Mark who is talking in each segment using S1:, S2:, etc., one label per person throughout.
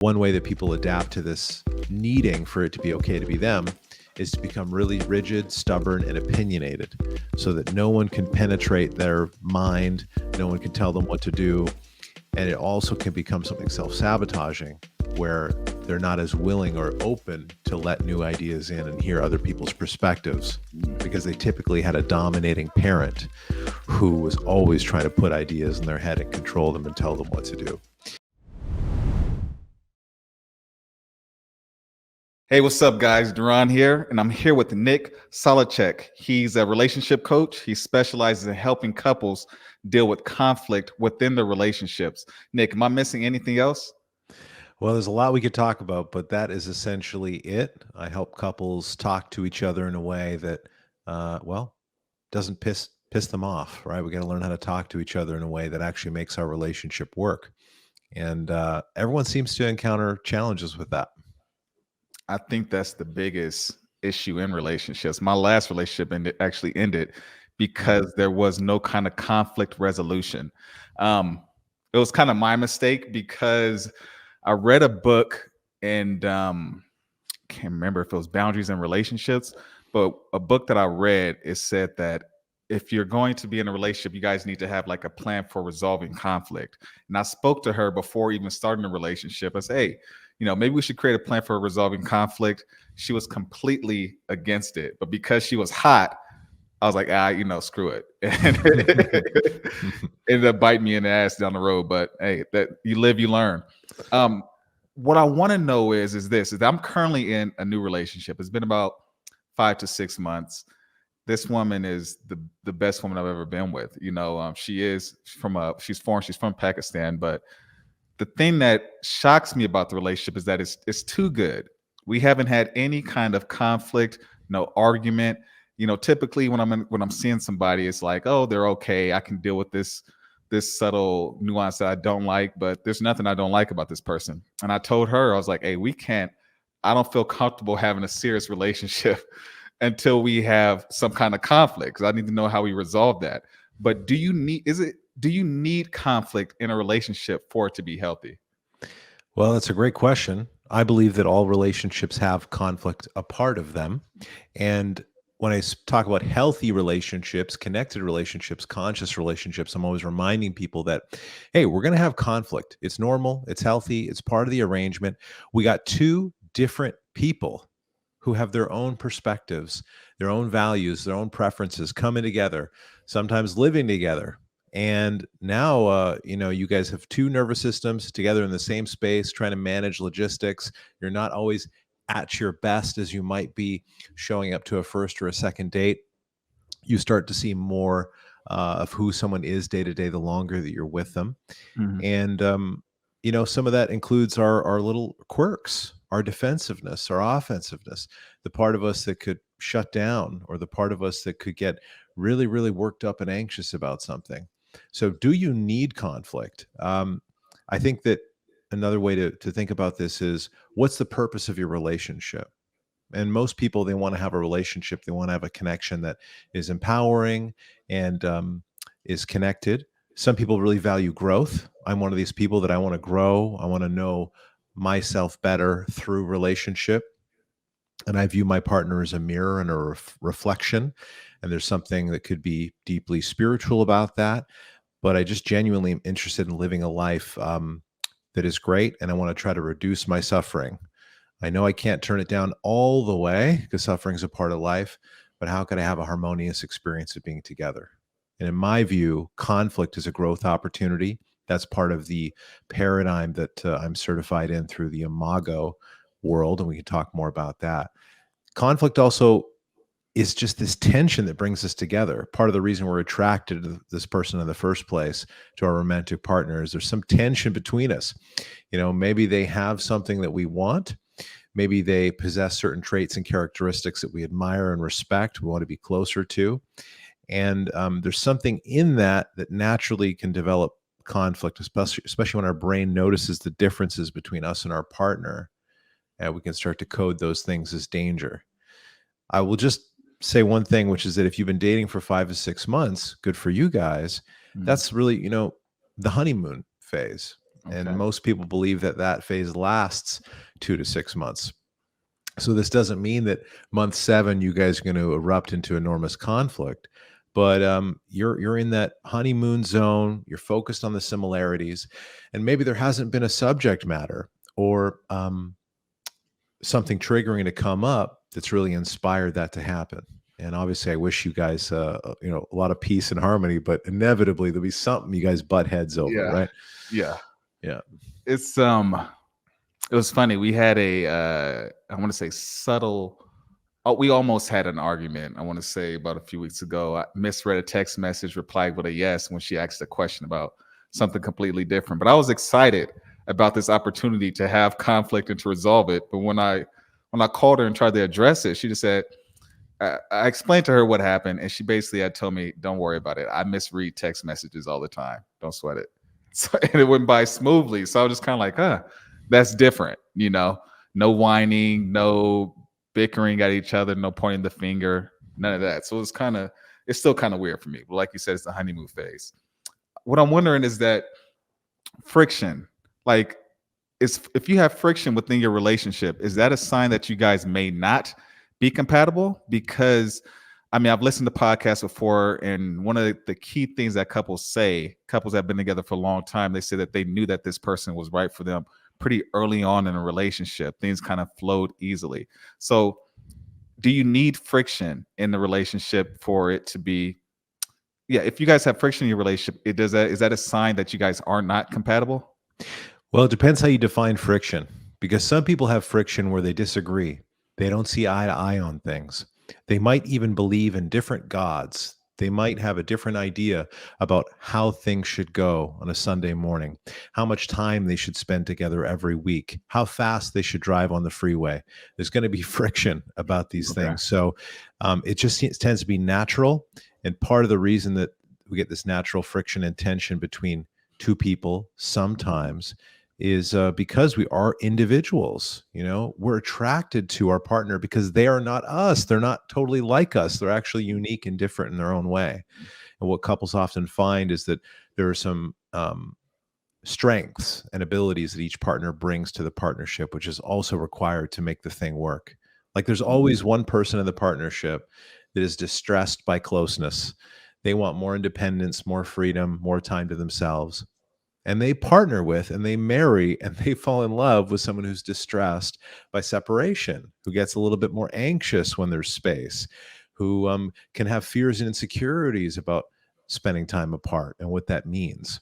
S1: One way that people adapt to this needing for it to be okay to be them is to become really rigid, stubborn, and opinionated so that no one can penetrate their mind, no one can tell them what to do. And it also can become something self-sabotaging where they're not as willing or open to let new ideas in and hear other people's perspectives because they typically had a dominating parent who was always trying to put ideas in their head and control them and tell them what to do.
S2: Hey, what's up, guys? Duran here, and I'm here with Nick Solaczek. He's a relationship coach. He specializes in helping couples deal with conflict within their relationships. Nick, am I missing anything else?
S1: Well, there's a lot we could talk about, but that is essentially it. I help couples talk to each other in a way that, doesn't piss them off, right? We got to learn how to talk to each other in a way that actually makes our relationship work. And everyone seems to encounter challenges with that.
S2: I think that's the biggest issue in relationships. My last relationship actually ended because there was no kind of conflict resolution. It was kind of my mistake because I read a book and can't remember if it was Boundaries in Relationships, but a book that I read, it said that if you're going to be in a relationship, you guys need to have like a plan for resolving conflict. And I spoke to her before even starting the relationship. I said, hey, maybe we should create a plan for resolving conflict. She was completely against it. But because she was hot, I was like, screw it. And it ended up biting me in the ass down the road. But hey, that you live, you learn. What I want to know is that I'm currently in a new relationship. It's been about 5 to 6 months. This woman is the best woman I've ever been with. She's foreign, she's from Pakistan, but the thing that shocks me about the relationship is that it's too good. We haven't had any kind of conflict, no argument. Typically when I'm seeing somebody, it's like, oh, they're okay. I can deal with this subtle nuance that I don't like, but there's nothing I don't like about this person. And I told her, I was like, hey, I don't feel comfortable having a serious relationship until we have some kind of conflict, because I need to know how we resolve that. But do you need conflict in a relationship for it to be healthy?
S1: Well, that's a great question. I believe that all relationships have conflict a part of them. And when I talk about healthy relationships, connected relationships, conscious relationships, I'm always reminding people that, hey, we're going to have conflict. It's normal. It's healthy. It's part of the arrangement. We got two different people who have their own perspectives, their own values, their own preferences coming together, sometimes living together. And now, you guys have two nervous systems together in the same space, trying to manage logistics. You're not always at your best as you might be showing up to a first or a second date. You start to see more of who someone is day to day the longer that you're with them.
S2: Mhm.
S1: And, some of that includes our little quirks, our defensiveness, our offensiveness, the part of us that could shut down, or the part of us that could get really, really worked up and anxious about something. So do you need conflict? I think that another way to think about this is, what's the purpose of your relationship? And most people, they want to have a relationship. They want to have a connection that is empowering and is connected. Some people really value growth. I'm one of these people that I want to grow. I want to know myself better through relationship. And I view my partner as a mirror and a reflection. And there's something that could be deeply spiritual about that. But I just genuinely am interested in living a life that is great. And I want to try to reduce my suffering. I know I can't turn it down all the way because suffering is a part of life, but how could I have a harmonious experience of being together? And in my view, conflict is a growth opportunity. That's part of the paradigm that I'm certified in through the Imago world, and we can talk more about that. Conflict also is just this tension that brings us together. Part of the reason we're attracted to this person in the first place, to our romantic partners, there's some tension between us. Maybe they have something that we want. Maybe they possess certain traits and characteristics that we admire and respect, we want to be closer to. And there's something in that naturally can develop conflict, especially when our brain notices the differences between us and our partner. And we can start to code those things as danger. I will just say one thing, which is that if you've been dating for 5 to 6 months, good for you guys.
S2: Mhm.
S1: That's really, the honeymoon phase. And
S2: Okay.
S1: most people believe that that phase lasts 2 to 6 months. So this doesn't mean that month 7 you guys are going to erupt into enormous conflict, but you're in that honeymoon zone. You're focused on the similarities, and maybe there hasn't been a subject matter or something triggering to come up that's really inspired that to happen. And obviously, I wish you guys, a lot of peace and harmony. But inevitably, there'll be something you guys butt heads over,
S2: Yeah.
S1: right?
S2: Yeah.
S1: Yeah.
S2: It's it was funny. We had a I want to say subtle. Oh, we almost had an argument. I want to say about a few weeks ago. I misread a text message, replied with a yes when she asked a question about something completely different. But I was excited about this opportunity to have conflict and to resolve it. But when I called her and tried to address it, she just said, I explained to her what happened, and she basically had told me, "Don't worry about it. I misread text messages all the time. Don't sweat it." So, and it went by smoothly. So I was just kind of like, that's different, No whining, no bickering at each other, no pointing the finger, none of that. So it's still kind of weird for me. But like you said, it's the honeymoon phase. What I'm wondering is that friction, like, if you have friction within your relationship, is that a sign that you guys may not be compatible? Because I mean, I've listened to podcasts before, and one of the key things that couples that have been together for a long time, they say that they knew that this person was right for them pretty early on in a relationship. Things kind of flowed easily. So, do you need friction in the relationship for it to be? Yeah, if you guys have friction in your relationship, is that a sign that you guys are not compatible?
S1: Well, it depends how you define friction, because some people have friction where they disagree. They don't see eye to eye on things. They might even believe in different gods. They might have a different idea about how things should go on a Sunday morning, how much time they should spend together every week, how fast they should drive on the freeway. There's going to be friction about these
S2: Okay.
S1: things. So it tends to be natural. And part of the reason that we get this natural friction and tension between two people sometimes is because we are individuals. We're attracted to our partner because they are not us. They're not totally like us. They're actually unique and different in their own way. And what couples often find is that there are some strengths and abilities that each partner brings to the partnership, which is also required to make the thing work. Like there's always one person in the partnership that is distressed by closeness. They want more independence, more freedom, more time to themselves, and they partner with and they marry and they fall in love with someone who's distressed by separation, who gets a little bit more anxious when there's space, who can have fears and insecurities about spending time apart and what that means.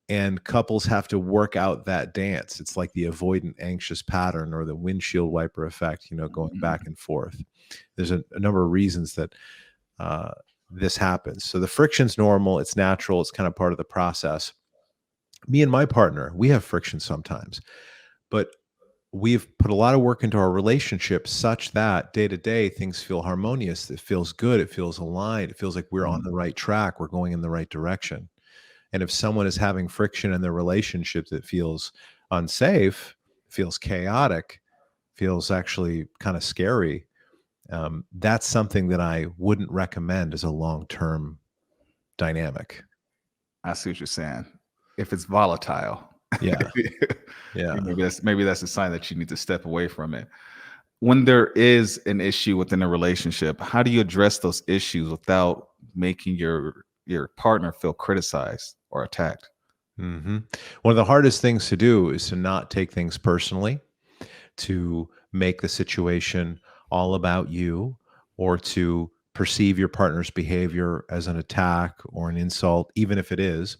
S1: And couples have to work out that dance. It's like the avoidant anxious pattern or the windshield wiper effect, going back and forth. There's a number of reasons that this happens. So the friction's normal, it's natural, it's kind of part of the process. Me and my partner, we have friction sometimes, but we've put a lot of work into our relationship such that day to day things feel harmonious. It feels good. It feels aligned. It feels like we're on the right track. We're going in the right direction. And if someone is having friction in their relationship that feels unsafe, feels chaotic, feels actually kind of scary, that's something that I wouldn't recommend as a long-term dynamic.
S2: I see what you're saying. If it's volatile,
S1: Yeah. Yeah.
S2: maybe that's a sign that you need to step away from it. When there is an issue within a relationship, how do you address those issues without making your partner feel criticized or attacked?
S1: One of the hardest things to do is to not take things personally, to make the situation all about you, or to perceive your partner's behavior as an attack or an insult, even if it is.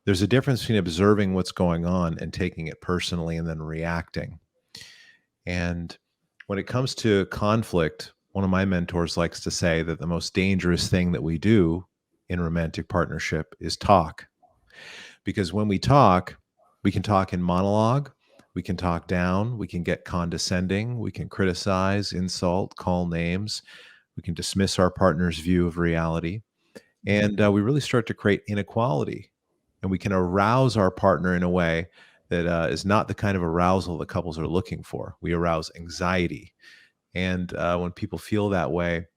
S1: There's a difference between observing what's going on and taking it personally and then reacting. And when it comes to conflict, one of my mentors likes to say that the most dangerous thing that we do in romantic partnership is talk. Because when we can talk in monologue, we can talk down, we can get condescending, we can criticize, insult, call names, we can dismiss our partner's view of reality. And we really start to create inequality. And we can arouse our partner in a way that is not the kind of arousal that couples are looking for. We arouse anxiety. And when people feel that way,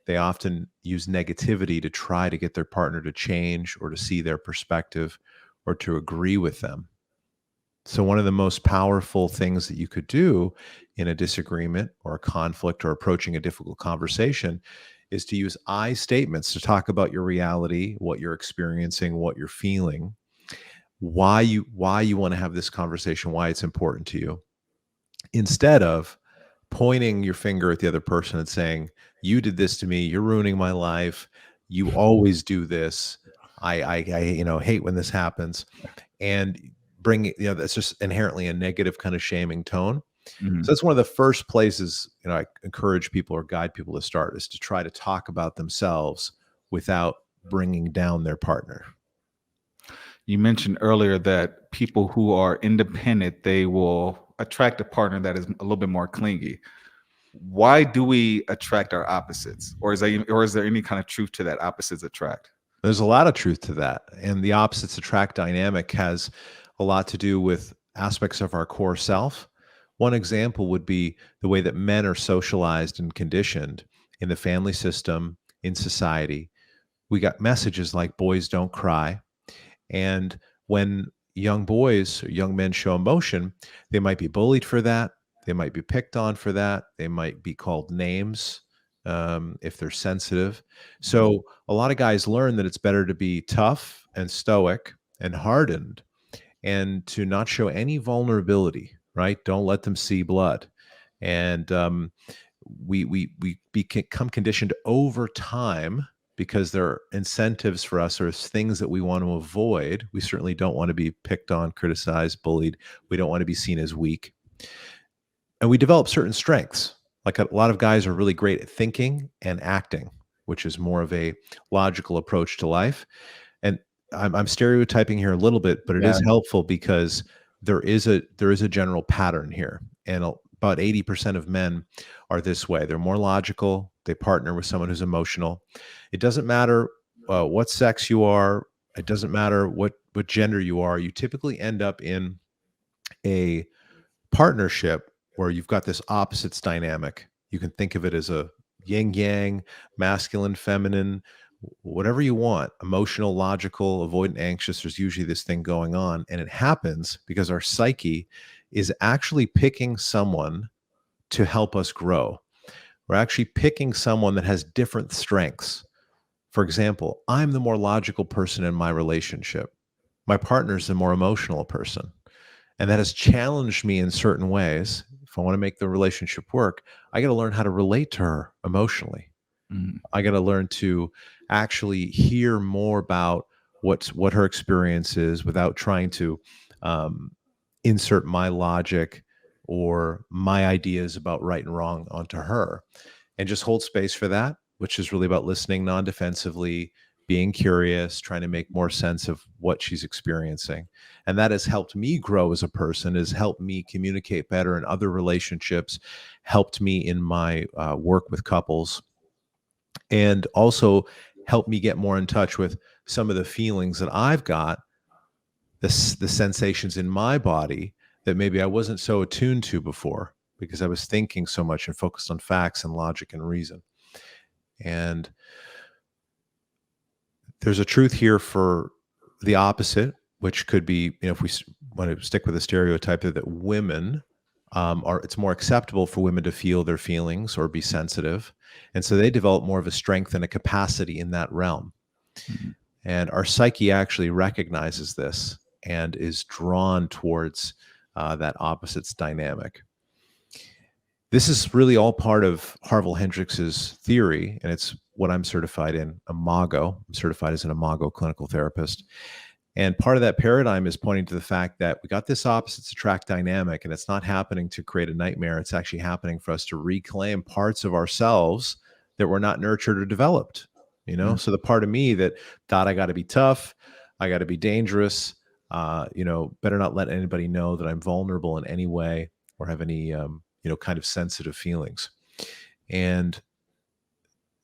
S1: they often use negativity to try to get their partner to change or to see their perspective or to agree with them. So one of the most powerful things that you could do in a disagreement or a conflict or approaching a difficult conversation is to use I statements to talk about your reality, what you're experiencing, what you're feeling, why you want to have this conversation, why it's important to you, instead of pointing your finger at the other person and saying, "You did this to me. You're ruining my life. You always do this. I hate when this happens," and bring it. That's just inherently a negative kind of shaming tone. So
S2: Mhm.
S1: that's one of the first places I encourage people or guide people to start, is to try to talk about themselves without bringing down their partner.
S2: You mentioned earlier that people who are independent, they will attract a partner that is a little bit more clingy. Why do we attract our opposites? Or is there any kind of truth to that opposites attract?
S1: There's a lot of truth to that. And the opposites attract dynamic has a lot to do with aspects of our core self. One example would be the way that men are socialized and conditioned in the family system, in society. We got messages like boys don't cry. And when young boys or young men show emotion, they might be bullied for that. They might be picked on for that. They might be called names if they're sensitive.
S2: Mhm.
S1: So a lot of guys learn that it's better to be tough and stoic and hardened and to not show any vulnerability, right? Don't let them see blood. And we become conditioned over time, because there are incentives for us or things that we want to avoid. We certainly don't want to be picked on, criticized, bullied. We don't want to be seen as weak. And we develop certain strengths. Like a lot of guys are really great at thinking and acting, which is more of a logical approach to life. And I'm stereotyping here a little bit, but it
S2: Yeah.
S1: is helpful because there is a general pattern here, and about 80% of men are this way. They're more logical. They partner with someone who's emotional. It doesn't matter what sex you are. It doesn't matter what gender you are. You typically end up in a partnership where you've got this opposites dynamic. You can think of it as a yin yang, masculine, feminine, whatever you want, emotional, logical, avoidant, anxious. There's usually this thing going on. And it happens because our psyche is actually picking someone to help us grow. We're actually picking someone that has different strengths. For example, I'm the more logical person in my relationship. My partner's the more emotional person. And that has challenged me in certain ways. If I want to make the relationship work, I got to learn how to relate to her emotionally.
S2: Mhm.
S1: I got to learn to actually hear more about what her experience is without trying to um, insert my logic or my ideas about right and wrong onto her, and just hold space for that, which is really about listening non-defensively, being curious, trying to make more sense of what she's experiencing. And that has helped me grow as a person, has helped me communicate better in other relationships, helped me in my work with couples, and also helped me get more in touch with some of the feelings that I've got, the sensations in my body that maybe I wasn't so attuned to before, because I was thinking so much and focused on facts and logic and reason. And there's a truth here for the opposite, which could be, if we want to stick with the stereotype there, that women it's more acceptable for women to feel their feelings or be sensitive. And so they develop more of a strength and a capacity in that realm.
S2: Mhm.
S1: And our psyche actually recognizes this and is drawn towards that opposites dynamic. This is really all part of Harville Hendricks's theory, and it's what I'm certified in, Imago. I'm certified as an Imago clinical therapist. And part of that paradigm is pointing to the fact that we got this opposites attract dynamic, and it's not happening to create a nightmare. It's actually happening for us to reclaim parts of ourselves that were not nurtured or developed.
S2: Mhm.
S1: So the part of me that thought I got to be tough, I got to be dangerous, better not let anybody know that I'm vulnerable in any way or have any, kind of sensitive feelings. And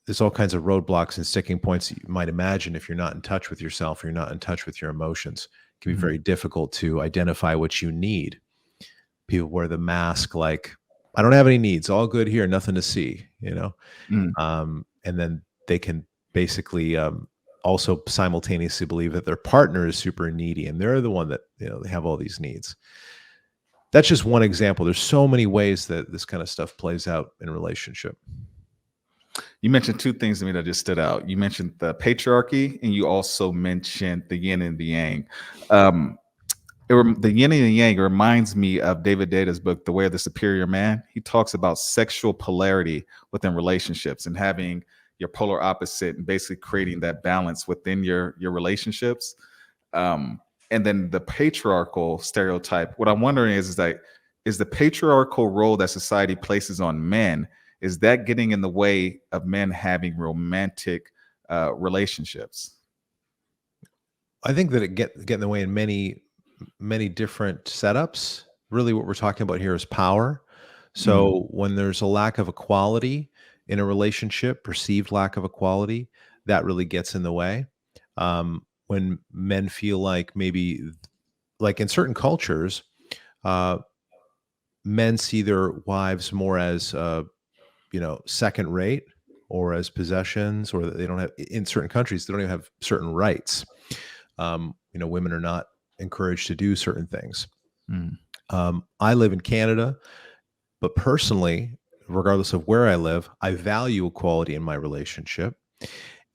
S1: there's all kinds of roadblocks and sticking points that you might imagine if you're not in touch with yourself, or you're not in touch with your emotions. It can be
S2: Mhm.
S1: very difficult to identify what you need. People wear the mask like, I don't have any needs, all good here, nothing to see.
S2: Mhm.
S1: And then they can basically also simultaneously believe that their partner is super needy and they're the one that, they have all these needs. That's just one example. There's so many ways that this kind of stuff plays out in a relationship.
S2: You mentioned two things to me that just stood out. You mentioned the patriarchy, and you also mentioned the yin and the yang. The yin and the yang reminds me of David Deida's book, The Way of the Superior Man. He talks about sexual polarity within relationships and having your polar opposite and basically creating that balance within your relationships. And then the patriarchal stereotype. What I'm wondering is that is the patriarchal role that society places on men, is that getting in the way of men having romantic relationships?
S1: I think that it get in the way in many different setups. Really, what we're talking about here is power.
S2: Mhm.
S1: So when there's a lack of equality in a relationship, perceived lack of equality, that really gets in the way. When men feel like maybe, like in certain cultures, uh, men see their wives more as second rate or as possessions, or that they don't have, in certain countries they don't even have certain rights. Women are not encouraged to do certain things.
S2: Mm.
S1: I live in Canada, but personally, regardless of where I live, I value equality in my relationship,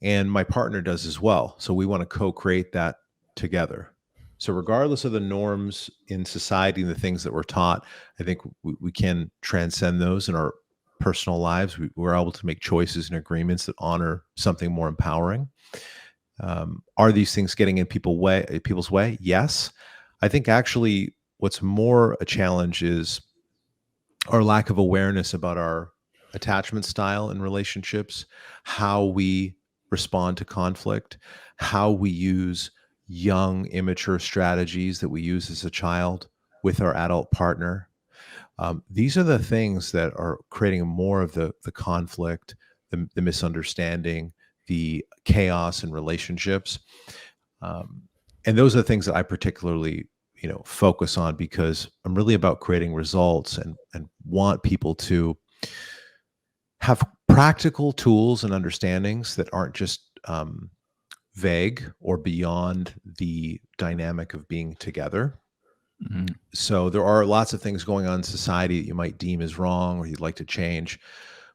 S1: and my partner does as well. So we want to co-create that together. So regardless of the norms in society and the things that we're taught, I think we can transcend those in our personal lives. We're able to make choices and agreements that honor something more empowering. Are these things getting in people's way? Yes. I think actually what's more a challenge is our lack of awareness about our attachment style in relationships, how we respond to conflict, how we use young, immature strategies that we use as a child with our adult partner. These are the things that are creating more of the conflict, the misunderstanding, the chaos in relationships. Um, and those are the things that I particularly, focus on, because I'm really about creating results and want people to have practical tools and understandings that aren't just vague or beyond the dynamic of being together.
S2: Mhm.
S1: So there are lots of things going on in society that you might deem as wrong or you'd like to change.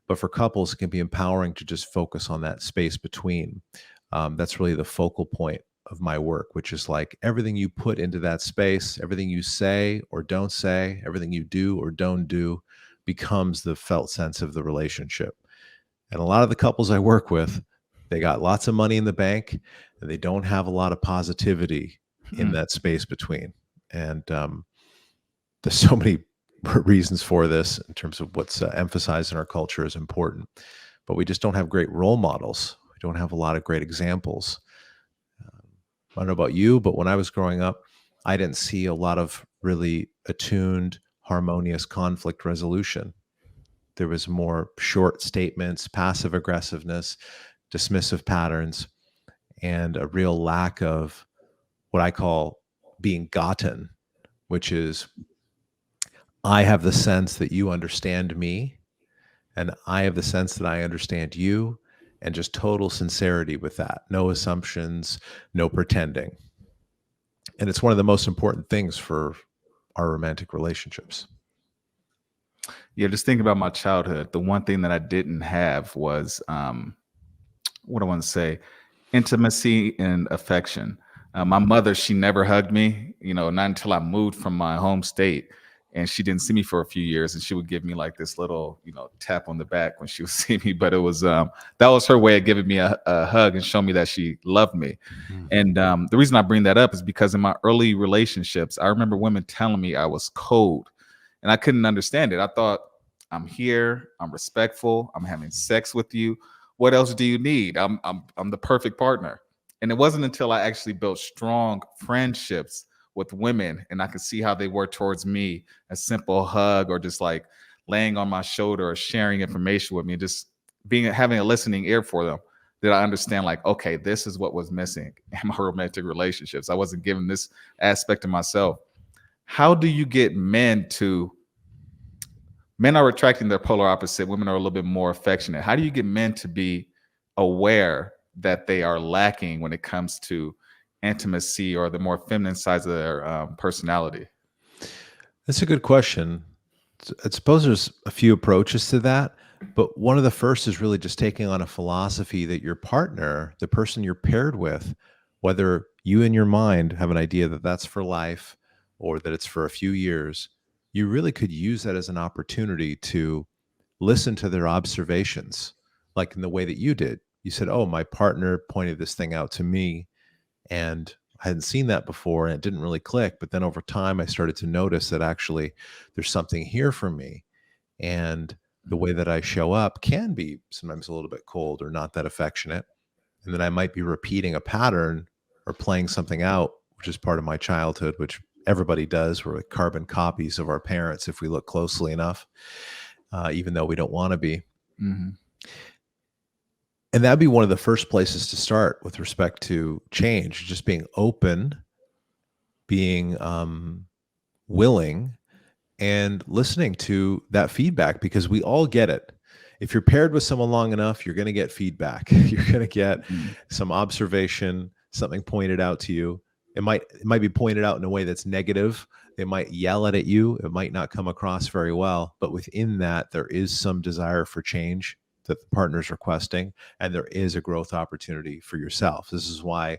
S1: But for couples, it can be empowering to just focus on that space between. That's really the focal point of my work, which is like everything you put into that space, everything you say or don't say, everything you do or don't do becomes the felt sense of the relationship. And a lot of the couples I work with, they got lots of money in the bank and they don't have a lot of positivity in
S2: Mm.
S1: that space between. And there's so many reasons for this in terms of what's emphasized in our culture is important, but we just don't have great role models. We don't have a lot of great examples. I don't know about you, but when I was growing up, I didn't see a lot of really attuned, harmonious conflict resolution. There was more short statements, passive aggressiveness, dismissive patterns, and a real lack of what I call being gotten, which is I have the sense that you understand me, and I have the sense that I understand you, and just total sincerity with that. No assumptions, no pretending. And it's one of the most important things for our romantic relationships.
S2: Yeah, just thinking about my childhood, the one thing that I didn't have was what I want to say, intimacy and affection. My mother, she never hugged me, not until I moved from my home state. And she didn't see me for a few years, and she would give me like this little, tap on the back when she would see me. But it was that was her way of giving me a hug and showing me that she loved me.
S1: Mhm.
S2: And the reason I bring that up is because in my early relationships, I remember women telling me I was cold, and I couldn't understand it. I thought, I'm here, I'm respectful, I'm having sex with you. What else do you need? I'm the perfect partner. And it wasn't until I actually built strong friendships with women and I could see how they were towards me, a simple hug or just like laying on my shoulder or sharing information with me, just having a listening ear for them, that I understand like, okay, this is what was missing in my romantic relationships. I wasn't given this aspect of myself. How do you get men are attracting their polar opposite, women are a little bit more affectionate. How do you get men to be aware that they are lacking when it comes to intimacy or the more feminine sides of their personality?
S1: That's a good question. I suppose there's a few approaches to that, but one of the first is really just taking on a philosophy that your partner, the person you're paired with, whether you in your mind have an idea that that's for life or that it's for a few years, you really could use that as an opportunity to listen to their observations, like in the way that you did. You said, "Oh, my partner pointed this thing out to me, and I hadn't seen that before, and it didn't really click. But then over time, I started to notice that actually there's something here for me. And the way that I show up can be sometimes a little bit cold or not that affectionate. And then I might be repeating a pattern or playing something out, which is part of my childhood, which everybody does. We're like carbon copies of our parents if we look closely enough, even though we don't want to be.
S2: Mm-hmm.
S1: And that'd be one of the first places to start with respect to change, just being open, being willing, and listening to that feedback, because we all get it. If you're paired with someone long enough, you're going to get feedback. You're going to get some observation, something pointed out to you. It might be pointed out in a way that's negative. They might yell at you. It might not come across very well, but within that, there is some desire for change that the partner's requesting, and there is a growth opportunity for yourself. This is why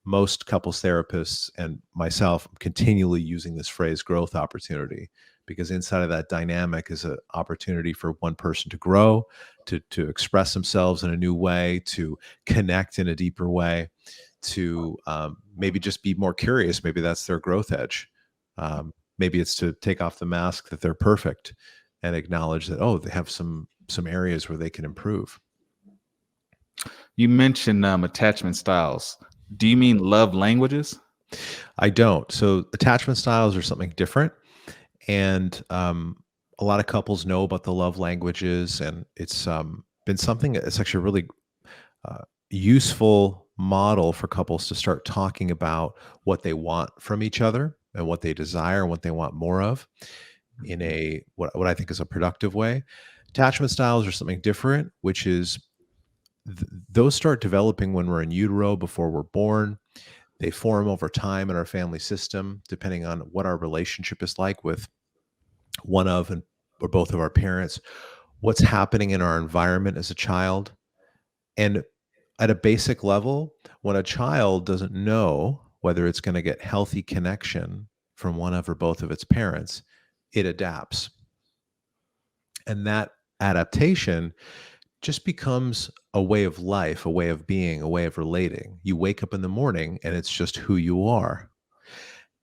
S1: most couples therapists and myself continually using this phrase growth opportunity, because inside of that dynamic is an opportunity for one person to grow, to express themselves in a new way, to connect in a deeper way, to maybe just be more curious. Maybe that's their growth edge. Maybe it's to take off the mask that they're perfect and acknowledge that, oh, they have some areas where they can improve.
S2: You mentioned attachment styles. Do you mean love languages?
S1: I don't. So attachment styles are something different. And a lot of couples know about the love languages, and it's been something that's actually a really useful model for couples to start talking about what they want from each other and what they desire and what they want more of in a what I think is a productive way. Attachment styles are something different, which is those start developing when we're in utero, before we're born. They form over time in our family system, depending on what our relationship is like with one of or both of our parents, what's happening in our environment as a child. And at a basic level, when a child doesn't know whether it's going to get healthy connection from one of or both of its parents, it adapts. And that adaptation just becomes a way of life, a way of being, a way of relating. You wake up in the morning and it's just who you are.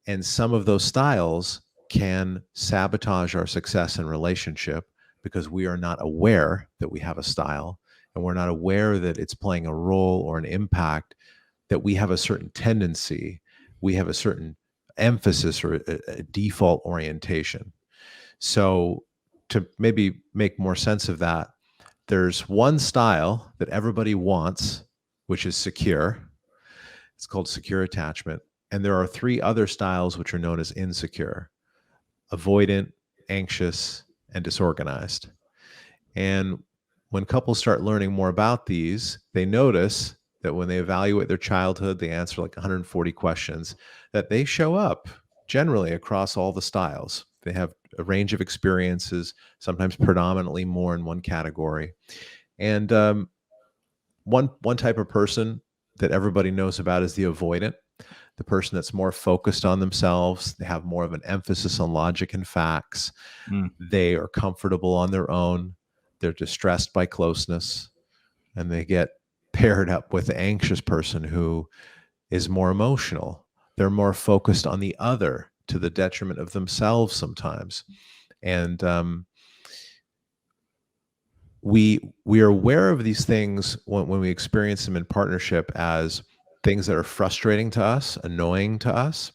S1: And some of those styles can sabotage our success in relationship because we are not aware that we have a style, and we're not aware that it's playing a role or an impact, that we have a certain tendency, we have a certain emphasis or a default orientation. So to maybe make more sense of that, there's one style that everybody wants, which is secure. It's called secure attachment. And there are three other styles which are known as insecure: avoidant, anxious, and disorganized. And when couples start learning more about these, they notice that when they evaluate their childhood, they answer like 140 questions, that they show up generally across all the styles. They have a range of experiences, sometimes predominantly more in one category. And one type of person that everybody knows about is the avoidant, the person that's more focused on themselves. They have more of an emphasis on logic and facts. They are comfortable on their own. They're distressed by closeness, and they get paired up with the anxious person who is more emotional. They're more focused on the other to the detriment of themselves sometimes. And we are aware of these things when we experience them in partnership as things that are frustrating to us, annoying to us.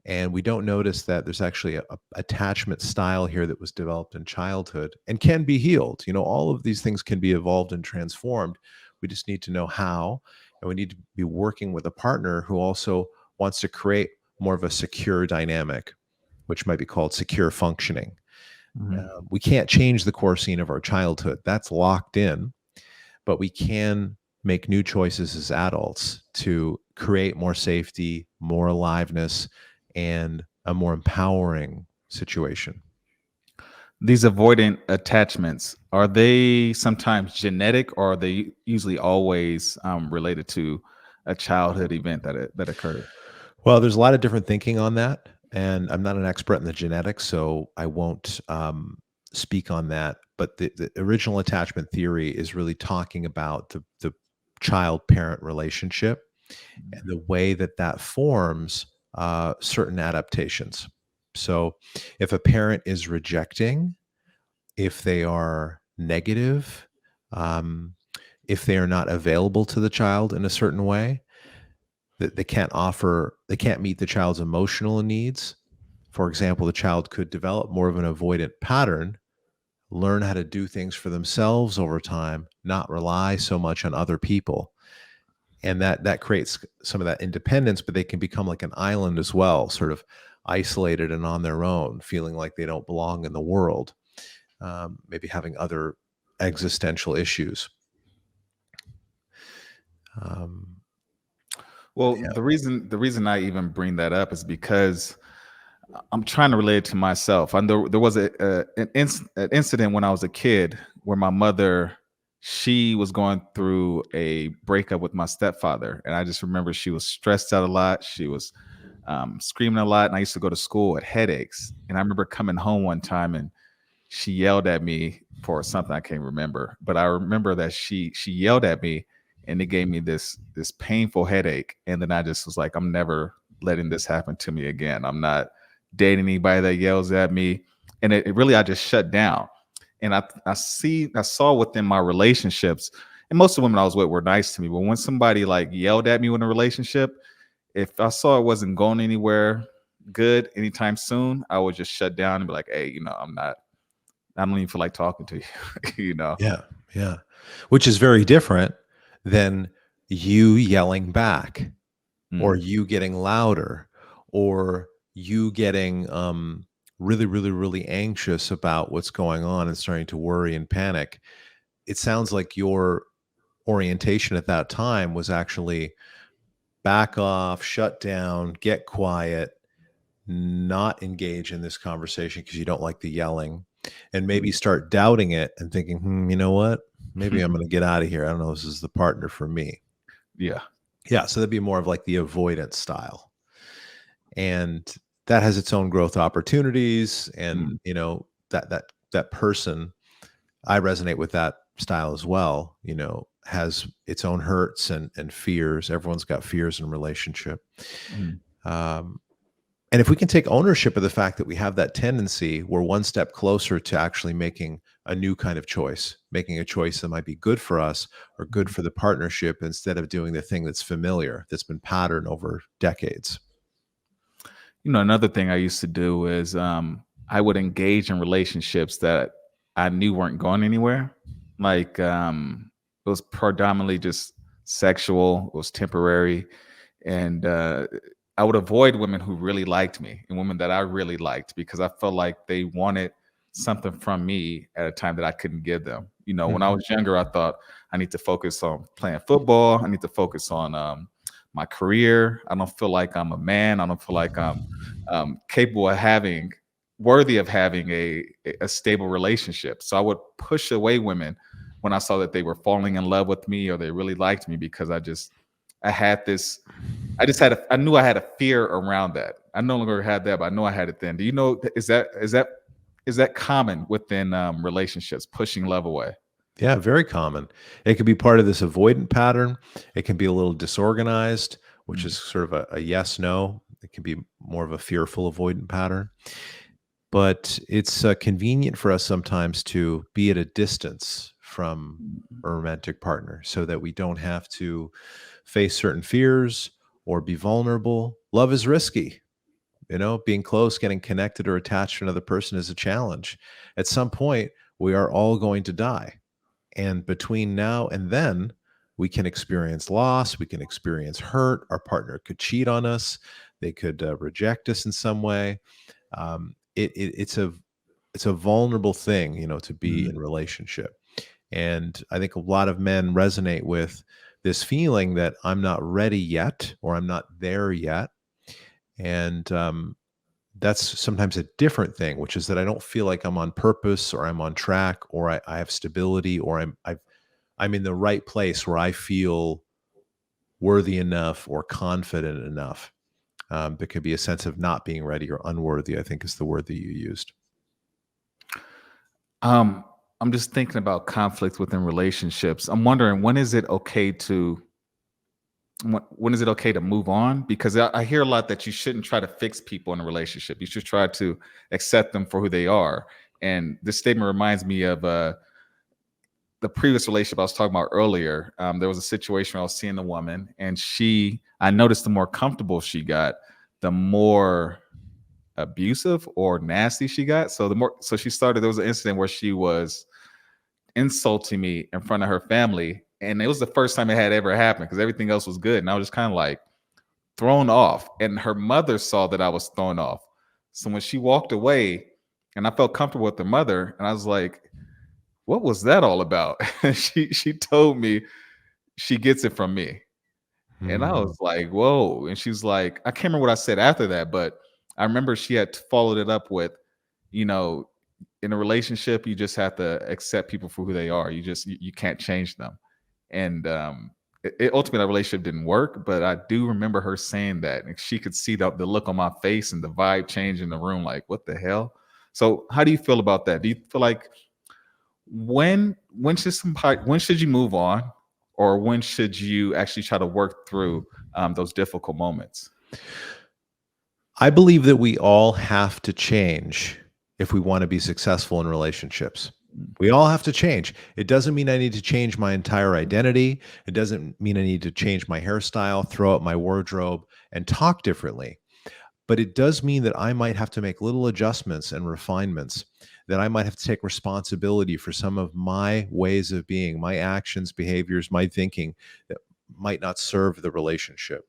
S1: And we don't notice that there's actually a attachment style here that was developed in childhood and can be healed. You know, all of these things can be evolved and transformed. We just need to know how, and we need to be working with a partner who also wants to create more of a secure dynamic, which might be called secure functioning. We can't change the core scene of our childhood. That's locked in, but we can make new choices as adults to create more safety, more aliveness, and a more empowering situation.
S2: These avoidant attachments, are they sometimes genetic, or are they usually always related to a childhood event that occurred?
S1: Well, there's a lot of different thinking on that, and I'm not an expert in the genetics, so I won't speak on that. But the original attachment theory is really talking about the child-parent relationship and the way that that forms certain adaptations. So, if a parent is rejecting, if they are negative, um, if they are not available to the child in a certain way, that they can't meet the child's emotional needs. For example, the child could develop more of an avoidant pattern, learn how to do things for themselves over time, not rely so much on other people. And that creates some of that independence, but they can become like an island as well, sort of isolated and on their own, feeling like they don't belong in the world, maybe having other existential issues. Um,
S2: Well,
S1: yeah.
S2: the reason I even bring that up is because I'm trying to relate it to myself. And there was an incident when I was a kid where my mother, she was going through a breakup with my stepfather, and I just remember she was stressed out a lot. She was screaming a lot, and I used to go to school with headaches. And I remember coming home one time, and she yelled at me for something I can't remember, but I remember that she yelled at me, and it gave me this painful headache. And then I just was like, I'm never letting this happen to me again. I'm not dating anybody that yells at me. And it really, I just shut down. And I saw within my relationships, and most of the women I was with were nice to me, but when somebody like yelled at me in a relationship, if I saw it wasn't going anywhere good anytime soon, I would just shut down and be like, hey, I don't even feel like talking to you, you know?
S1: Yeah, yeah. Which is very different than you yelling back or
S2: Mm,
S1: you getting louder or you getting really, really, really anxious about what's going on and starting to worry and panic. It sounds like your orientation at that time was actually back off, shut down, get quiet, not engage in this conversation because you don't like the yelling, and maybe
S2: mm.
S1: start doubting it and thinking, you know what? Maybe I'm going to get out of here. I don't know if this is the partner for me.
S2: Yeah.
S1: Yeah. So that'd be more of like the avoidance style. And that has its own growth opportunities. And,
S2: Mm,
S1: that person, I resonate with that style as well, has its own hurts and fears. Everyone's got fears in relationship.
S2: mm,
S1: Um, And if we can take ownership of the fact that we have that tendency, we're one step closer to actually making a new kind of choice, making a choice that might be good for us or good
S2: mhm.
S1: for the partnership instead of doing the thing that's familiar, that's been patterned over decades.
S2: Another thing I used to do is I would engage in relationships that I knew weren't going anywhere. Like it was predominantly just sexual, it was temporary. And I would avoid women who really liked me and women that I really liked because I felt like they wanted something from me at a time that I couldn't give them. When I
S1: Mhm.
S2: was younger, I thought I need to focus on playing football. I need to focus on my career. I don't feel like I'm a man. I don't feel like I'm capable of worthy of having a stable relationship. So I would push away women when I saw that they were falling in love with me or they really liked me because I had this I knew I had a fear around that. I no longer had that, but I know I had it then. Do you know, is that common within relationships, pushing love away?
S1: Yeah, very common. It could be part of this avoidant pattern. It can be a little disorganized, which
S2: Mm,
S1: is sort of a yes, no. It can be more of a fearful avoidant pattern. But it's convenient for us sometimes to be at a distance from
S2: mm,
S1: a romantic partner so that we don't have to face certain fears or be vulnerable. Love is risky. Being close, getting connected or attached to another person is a challenge. At some point, we are all going to die. And between now and then, we can experience loss, we can experience hurt. Our partner could cheat on us, they could reject us in some way. It's a vulnerable thing, to be
S2: mm,
S1: in relationship. And I think a lot of men resonate with this feeling that I'm not ready yet, or I'm not there yet. And that's sometimes a different thing, which is that I don't feel like I'm on purpose, or I'm on track, or I have stability, or I'm in the right place where I feel worthy enough or confident enough. There could be a sense of not being ready or unworthy, I think is the word that you used.
S2: Um, I'm just thinking about conflict within relationships. I'm wondering, when is it okay to move on? Because I hear a lot that you shouldn't try to fix people in a relationship. You should try to accept them for who they are. And this statement reminds me of the previous relationship I was talking about earlier. There was a situation where I was seeing a woman, and I noticed the more comfortable she got, the more abusive or nasty she got. So there was an incident where she was insulting me in front of her family. And it was the first time it had ever happened, because everything else was good. And I was just kind of like thrown off. And her mother saw that I was thrown off. So when she walked away, and I felt comfortable with her mother, and I was like, what was that all about? She told me she gets it from me. And I
S1: Mm.
S2: was like, whoa. And she's like, I can't remember what I said after that, but I remember she had followed it up with, you know, in a relationship, you just have to accept people for who they are. You can't change them. And ultimately, that relationship didn't work. But I do remember her saying that, and she could see the look on my face and the vibe change in the room. Like, what the hell? So, how do you feel about that? Do you feel like when should you move on, or when should you actually try to work through those difficult moments?
S1: I believe that we all have to change if we want to be successful in relationships. We all have to change. It doesn't mean I need to change my entire identity. It doesn't mean I need to change my hairstyle, throw out my wardrobe, and talk differently. But it does mean that I might have to make little adjustments and refinements, that I might have to take responsibility for some of my ways of being, my actions, behaviors, my thinking that might not serve the relationship.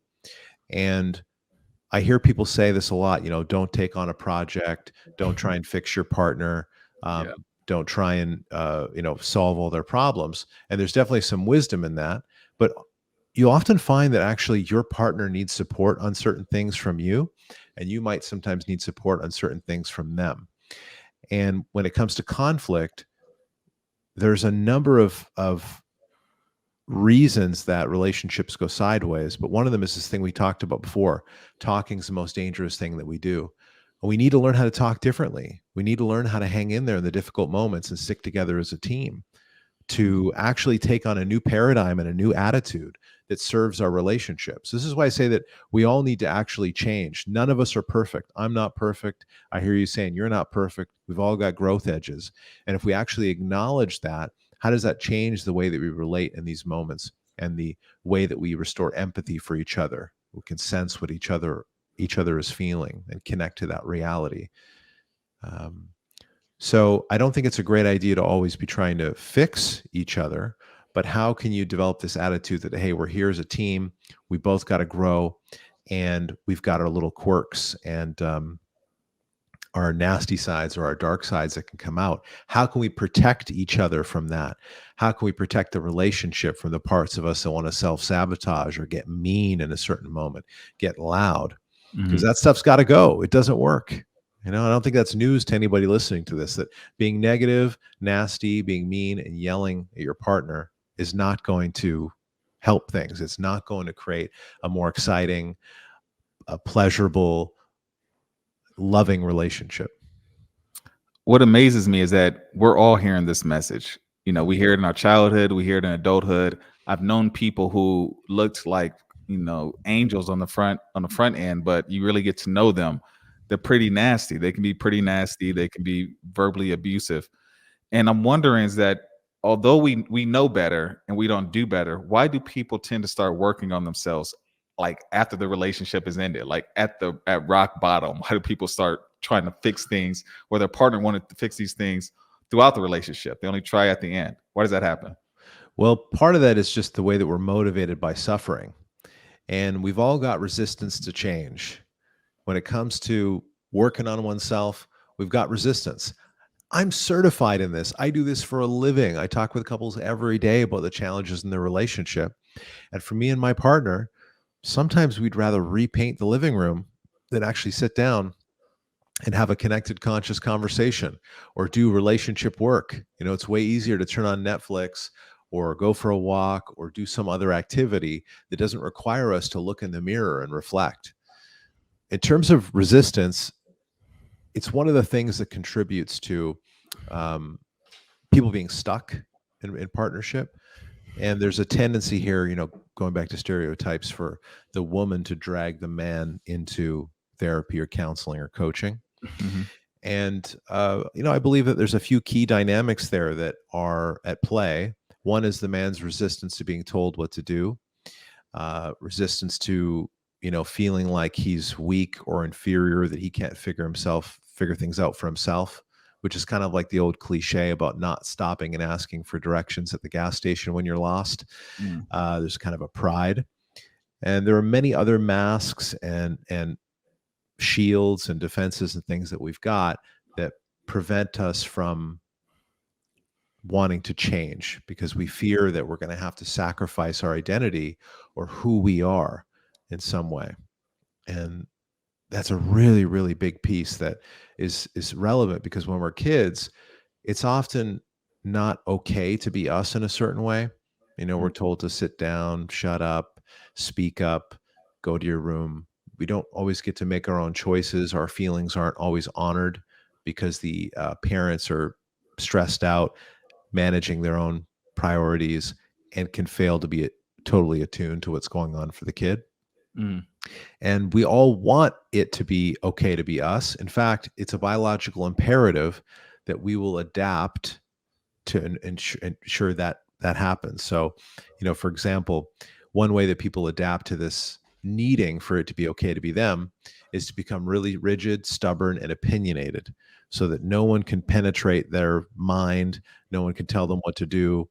S1: And I hear people say this a lot, don't take on a project, don't try and fix your partner,
S2: Yeah.
S1: don't try and solve all their problems. And there's definitely some wisdom in that, but you often find that actually your partner needs support on certain things from you, and you might sometimes need support on certain things from them. And when it comes to conflict, there's a number of reasons that relationships go sideways, but one of them is this thing we talked about before. Talking is the most dangerous thing that we do. We need to learn how to talk differently. We need to learn how to hang in there in the difficult moments and stick together as a team to actually take on a new paradigm and a new attitude that serves our relationships. This is why I say that we all need to actually change. None of us are perfect. I'm not perfect. I hear you saying you're not perfect. We've all got growth edges. And if we actually acknowledge that, how does that change the way that we relate in these moments and the way that we restore empathy for each other? We can sense what each other is feeling and connect to that reality. So I don't think it's a great idea to always be trying to fix each other, but how can you develop this attitude that, hey, we're here as a team, we both got to grow, and we've got our little quirks and our nasty sides or our dark sides that can come out. How can we protect each other from that? How can we protect the relationship from the parts of us that want to self-sabotage or get mean in a certain moment, get loud? Because
S2: Mhm.
S1: that stuff's got to go. It doesn't work. I don't think that's news to anybody listening to this, that being negative, nasty, being mean, and yelling at your partner is not going to help things. It's not going to create a more exciting, a pleasurable, loving relationship.
S2: What amazes me is that we're all hearing this message. We hear it in our childhood, we hear it in adulthood. I've known people who looked like, angels on the front end, but you really get to know them. They're pretty nasty. They can be pretty nasty. They can be verbally abusive. And I'm wondering is that although we know better and we don't do better, why do people tend to start working on themselves like after the relationship is ended, like at rock bottom? Why do people start trying to fix things where their partner wanted to fix these things throughout the relationship? They only try at the end. Why does that happen?
S1: Well, part of that is just the way that we're motivated by suffering. And we've all got resistance to change. When it comes to working on oneself, we've got resistance. I'm certified in this. I do this for a living. I talk with couples every day about the challenges in their relationship. And for me and my partner, sometimes we'd rather repaint the living room than actually sit down and have a connected conscious conversation or do relationship work. It's way easier to turn on Netflix or go for a walk or do some other activity that doesn't require us to look in the mirror and reflect. In terms of resistance, it's one of the things that contributes to um, people being stuck in partnership. And there's a tendency here, going back to stereotypes, for the woman to drag the man into therapy or counseling or coaching.
S2: Mhm.
S1: And, I believe that there's a few key dynamics there that are at play. One is the man's resistance to being told what to do, resistance to, feeling like he's weak or inferior, that he can't figure things out for himself, which is kind of like the old cliche about not stopping and asking for directions at the gas station when you're lost.
S2: Mm.
S1: There's kind of a pride. And there are many other masks and shields and defenses and things that we've got that prevent us from wanting to change because we fear that we're going to have to sacrifice our identity or who we are in some way. And that's a really, really big piece that is relevant, because when we're kids, it's often not okay to be us in a certain way. We're
S2: Mm.
S1: told to sit down, shut up, speak up, go to your room. We don't always get to make our own choices. Our feelings aren't always honored because the parents are stressed out, managing their own priorities, and can fail to be totally attuned to what's going on for the kid.
S2: Mm.
S1: And we all want it to be okay to be us. In fact, it's a biological imperative that we will adapt to ensure that that happens. So, for example, one way that people adapt to this needing for it to be okay to be them is to become really rigid, stubborn, and opinionated, so that no one can penetrate their mind, no one can tell them what to do.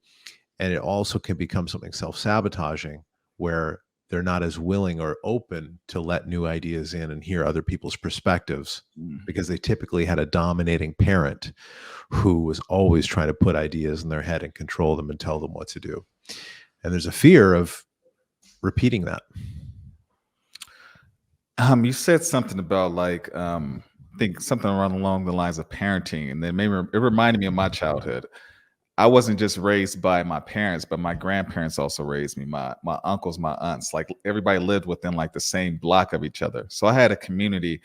S1: And it also can become something self-sabotaging, where they're not as willing or open to let new ideas in and hear other people's perspectives,
S2: Mm.
S1: because they typically had a dominating parent who was always trying to put ideas in their head and control them and tell them what to do. And there's a fear of repeating that.
S2: You said something about like I think something around along the lines of parenting, and then maybe it reminded me of my childhood. I wasn't just raised by my parents, but my grandparents also raised me. My uncles, my aunts, like everybody lived within like the same block of each other. So I had a community,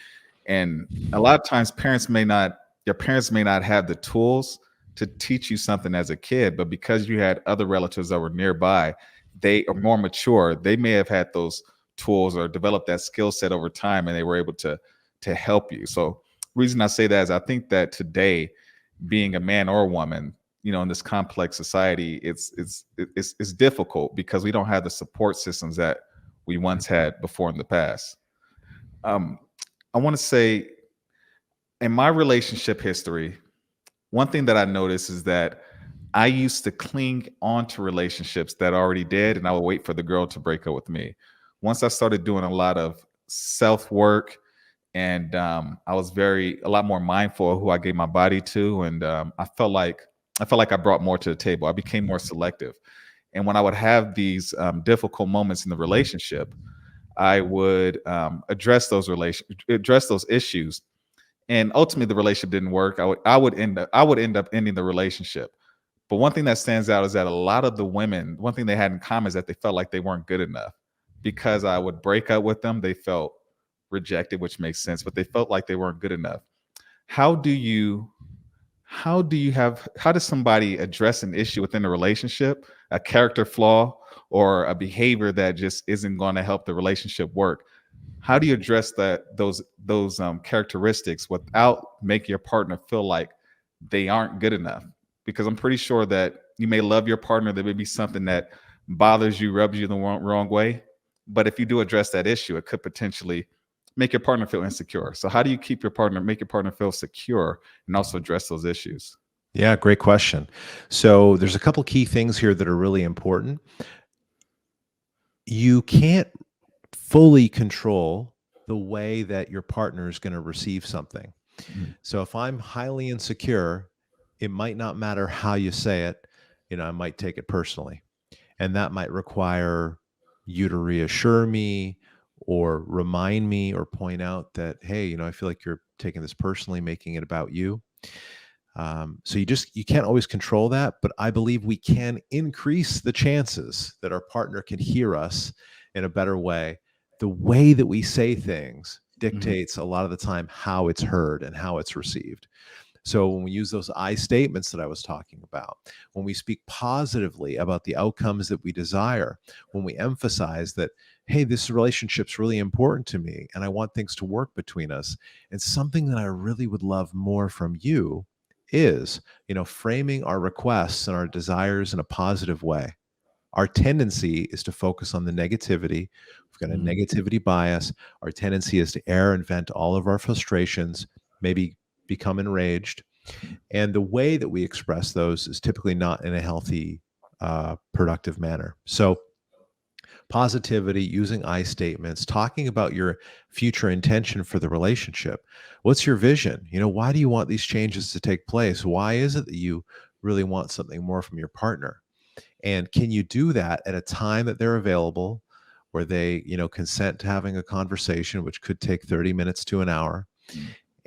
S2: and a lot of times your parents may not have the tools to teach you something as a kid, but because you had other relatives that were nearby, they are more mature. They may have had those tools or developed that skill set over time, and they were able to help you. So reason I say that is I think that today, being a man or a woman, in this complex society, it's difficult because we don't have the support systems that we once had before in the past. Um, I want to say, in my relationship history, one thing that I noticed is that I used to cling on to relationships that already did, and I would wait for the girl to break up with me. Once I started doing a lot of self work, and I was a lot more mindful of who I gave my body to, and I felt like I brought more to the table. I became more selective, and when I would have these difficult moments in the relationship, I would address those issues, and ultimately the relationship didn't work. I would end up ending the relationship. But one thing that stands out is that a lot of the women, one thing they had in common is that they felt like they weren't good enough. Because I would break up with them, they felt rejected, which makes sense, but they felt like they weren't good enough. How do you how does somebody address an issue within a relationship, a character flaw or a behavior that just isn't going to help the relationship work? How do you address those characteristics without making your partner feel like they aren't good enough? Because I'm pretty sure that you may love your partner, there may be something that bothers you, rubs you the wrong way, but if you do address that issue, it could potentially make your partner feel insecure. So how do you make your partner feel secure and also address those issues?
S1: Yeah, great question. So there's a couple key things here that are really important. You can't fully control the way that your partner is going to receive something.
S2: Mhm.
S1: So if I'm highly insecure it might not matter how you say it. I might take it personally. And that might require you to reassure me or remind me or point out that, hey, I feel like you're taking this personally, making it about you. So you can't always control that, but I believe we can increase the chances that our partner can hear us in a better way. The way that we say things dictates a lot of the time how it's heard and how it's received. So when we use those I statements that I was talking about, when we speak positively about the outcomes that we desire, when we emphasize that, hey, this relationship's really important to me and I want things to work between us, and something that I really would love more from you is, framing our requests and our desires in a positive way. Our tendency is to focus on the negativity. We've got a negativity bias. Our tendency is to air and vent all of our frustrations, maybe become enraged. And the way that we express those is typically not in a healthy, productive manner. So positivity, using I statements, talking about your future intention for the relationship. What's your vision? Why do you want these changes to take place? Why is it that you really want something more from your partner? And can you do that at a time that they're available, where they, consent to having a conversation, which could take 30 minutes to an hour,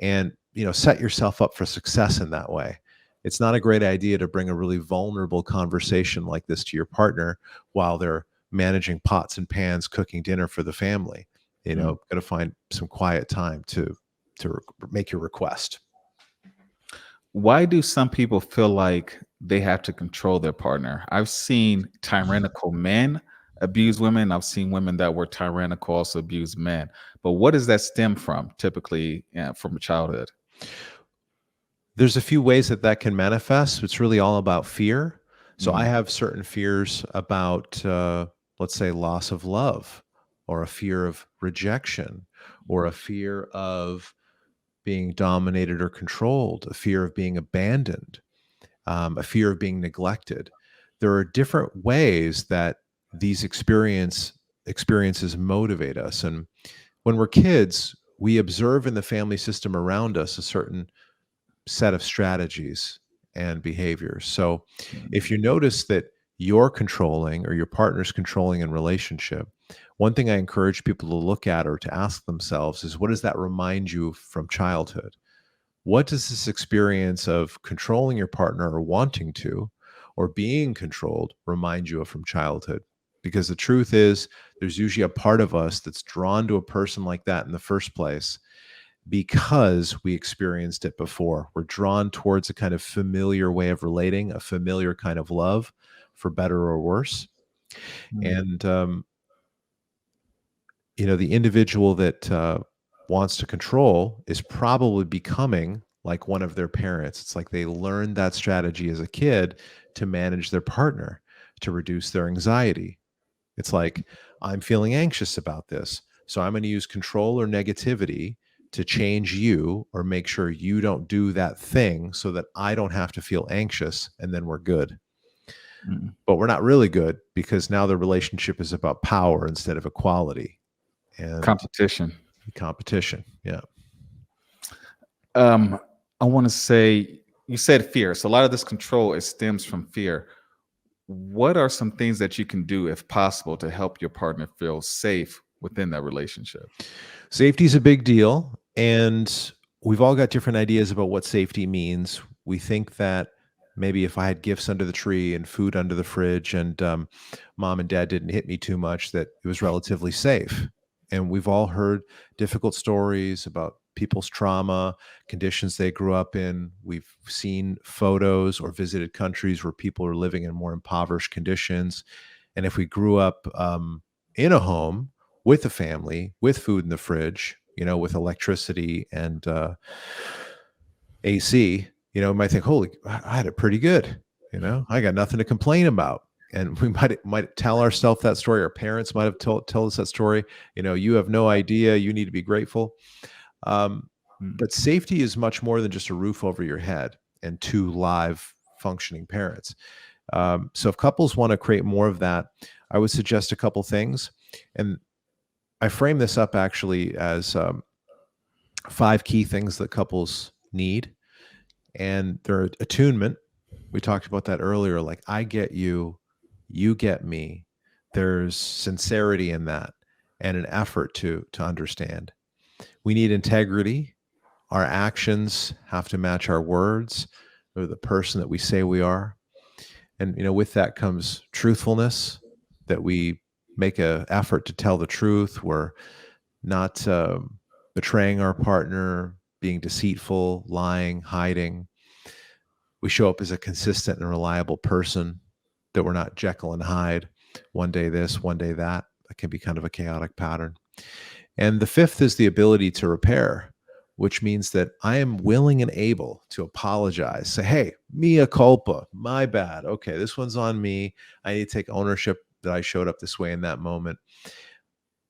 S1: and, set yourself up for success in that way. It's not a great idea to bring a really vulnerable conversation like this to your partner while they're managing pots and pans, cooking dinner for the family. Got to find some quiet time to make your request.
S2: Why do some people feel like they have to control their partner? I've seen tyrannical men abuse women. I've seen women that were tyrannical also abuse men. But what does that stem from, typically, from childhood?
S1: There's a few ways that can manifest. It's really all about fear. So I have certain fears about, let's say, loss of love, or a fear of rejection, or a fear of being dominated or controlled, a fear of being abandoned, a fear of being neglected. There are different ways that these experiences motivate us. And when we're kids, we observe in the family system around us a certain set of strategies and behaviors. So if you notice that you're controlling or your partner's controlling in relationship, one thing I encourage people to look at or to ask themselves is, what does that remind you from childhood? What does this experience of controlling your partner, or wanting to, or being controlled, remind you of from childhood? Because the truth is, there's usually a part of us that's drawn to a person like that in the first place because we experienced it before. We're drawn towards a kind of familiar way of relating, a familiar kind of love, for better or worse. And, the individual that wants to control is probably becoming like one of their parents. It's like they learned that strategy as a kid to manage their partner, to reduce their anxiety. It's like, I'm feeling anxious about this, so I'm going to use control or negativity to change you, or make sure you don't do that thing so that I don't have to feel anxious, and then we're good. But we're not really good, because now the relationship is about power instead of equality and
S2: Competition.
S1: Yeah.
S2: I want to say, you said fear. So a lot of this control stems from fear. What are some things that you can do, if possible, to help your partner feel safe within that relationship?
S1: Safety is a big deal, and we've all got different ideas about what safety means. We think that maybe if I had gifts under the tree and food under the fridge, and mom and dad didn't hit me too much, that it was relatively safe. And we've all heard difficult stories about people's trauma, conditions they grew up in. We've seen photos or visited countries where people are living in more impoverished conditions. And if we grew up in a home with a family, with food in the fridge, with electricity and AC, we might think, holy, I had it pretty good. I got nothing to complain about. And we might tell ourselves that story. Our parents might have told us that story. You have no idea. You need to be grateful. But safety is much more than just a roof over your head and two live functioning parents. So if couples want to create more of that, I would suggest a couple things. And I frame this up actually as 5 key things that couples need. And their attunement, we talked about that earlier, like I get you, you get me. There's sincerity in that and an effort to understand. We need integrity. Our actions have to match our words or the person that we say we are. And with that comes truthfulness, that we make an effort to tell the truth. We're not betraying our partner, being deceitful, lying, hiding. We show up as a consistent and reliable person, that we're not Jekyll and Hyde, one day this, one day that. That can be kind of a chaotic pattern. And the fifth is the ability to repair, which means that I am willing and able to apologize. Say, hey, mea culpa, my bad. Okay, this one's on me. I need to take ownership that I showed up this way in that moment.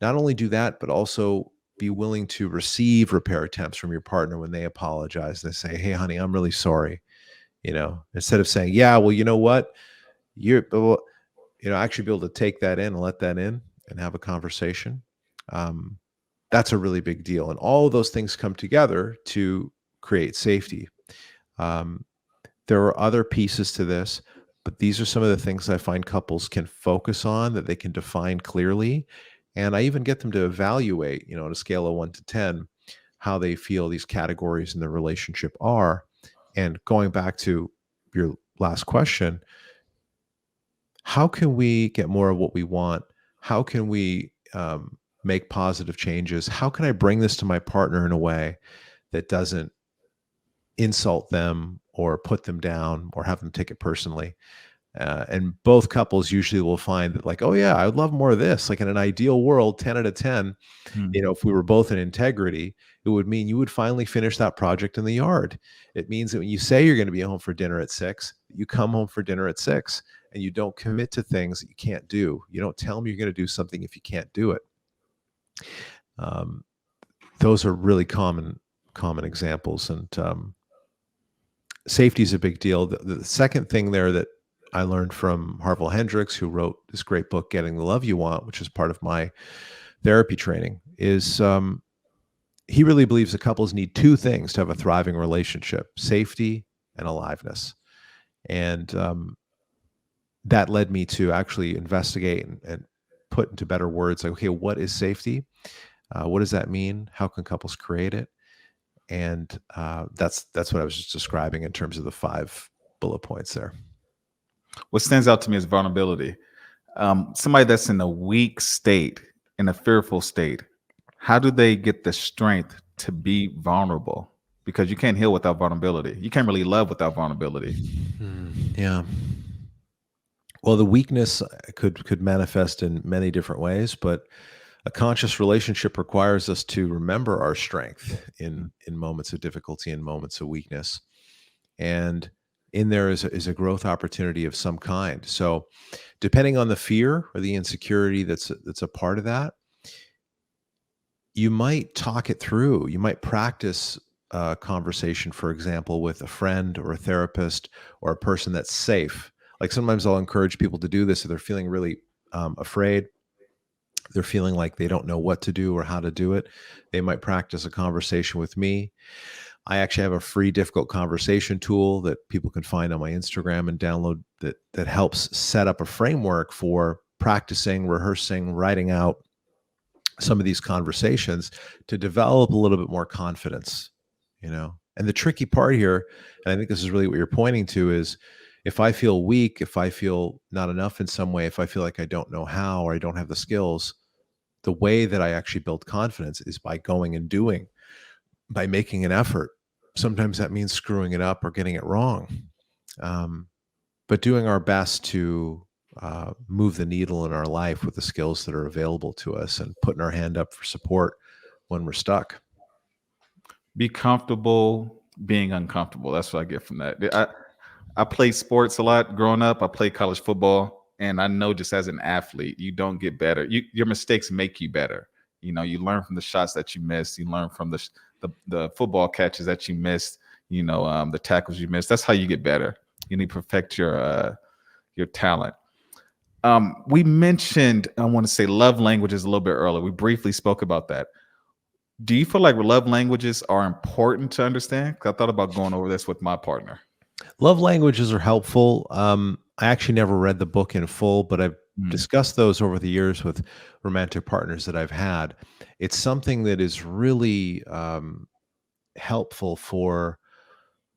S1: Not only do that, but also be willing to receive repair attempts from your partner when they apologize. They say, hey, honey, I'm really sorry. Instead of saying, yeah, well, you know what? Actually be able to take that in and let that in and have a conversation. That's a really big deal. And all of those things come together to create safety. There are other pieces to this, but these are some of the things I find couples can focus on, that they can define clearly. And I even get them to evaluate, on a scale of 1 to 10, how they feel these categories in the relationship are. And going back to your last question, how can we get more of what we want? How can we make positive changes? How can I bring this to my partner in a way that doesn't insult them or put them down or have them take it personally? And both couples usually will find that, like, oh yeah, I would love more of this. Like in an ideal world, 10 out of 10, if we were both in integrity, it would mean you would finally finish that project in the yard. It means that when you say you're going to be home for dinner at 6, you come home for dinner at 6, and you don't commit to things that you can't do. You don't tell them you're going to do something if you can't do it. Those are really common examples, and safety is a big deal. The second thing there that I learned from Harville Hendricks, who wrote this great book, Getting the Love You Want, which is part of my therapy training, is he really believes that couples need 2 things to have a thriving relationship: safety and aliveness. And that led me to actually investigate and put into better words, like, okay, what is safety? What does that mean? How can couples create it? And that's what I was just describing in terms of the 5 bullet points there.
S2: What stands out to me is vulnerability. Somebody that's in a weak state, in a fearful state, how do they get the strength to be vulnerable? Because you can't heal without vulnerability. You can't really love without vulnerability.
S1: Yeah. Well, the weakness could manifest in many different ways, but a conscious relationship requires us to remember our strength in moments of difficulty and moments of weakness. And in there is a growth opportunity of some kind. So depending on the fear or the insecurity that's a part of that, you might talk it through. You might practice a conversation, for example, with a friend or a therapist or a person that's safe. Like sometimes I'll encourage people to do this if they're feeling really afraid. They're feeling like they don't know what to do or how to do it. They might practice a conversation with me. I actually have a free difficult conversation tool that people can find on my Instagram and download that helps set up a framework for practicing, rehearsing, writing out some of these conversations to develop a little bit more confidence, And the tricky part here, and I think this is really what you're pointing to, is if I feel weak, if I feel not enough in some way, if I feel like I don't know how or I don't have the skills, the way that I actually build confidence is by going and doing, by making an effort. Sometimes that means screwing it up or getting it wrong. But doing our best to move the needle in our life with the skills that are available to us and putting our hand up for support when we're stuck.
S2: Be comfortable being uncomfortable. That's what I get from that. I played sports a lot growing up. I played college football, and I know just as an athlete, you don't get better. Your mistakes make you better. You learn from the shots that you missed. You learn from the football catches that you missed. The tackles you missed. That's how you get better. You need to perfect your talent. We mentioned, I want to say, love languages a little bit earlier. We briefly spoke about that. Do you feel like love languages are important to understand? 'Cause I thought about going over this with my partner.
S1: Love languages are helpful. I actually never read the book in full, but I've
S2: Mm,
S1: discussed those over the years with romantic partners that I've had. It's something that is really helpful for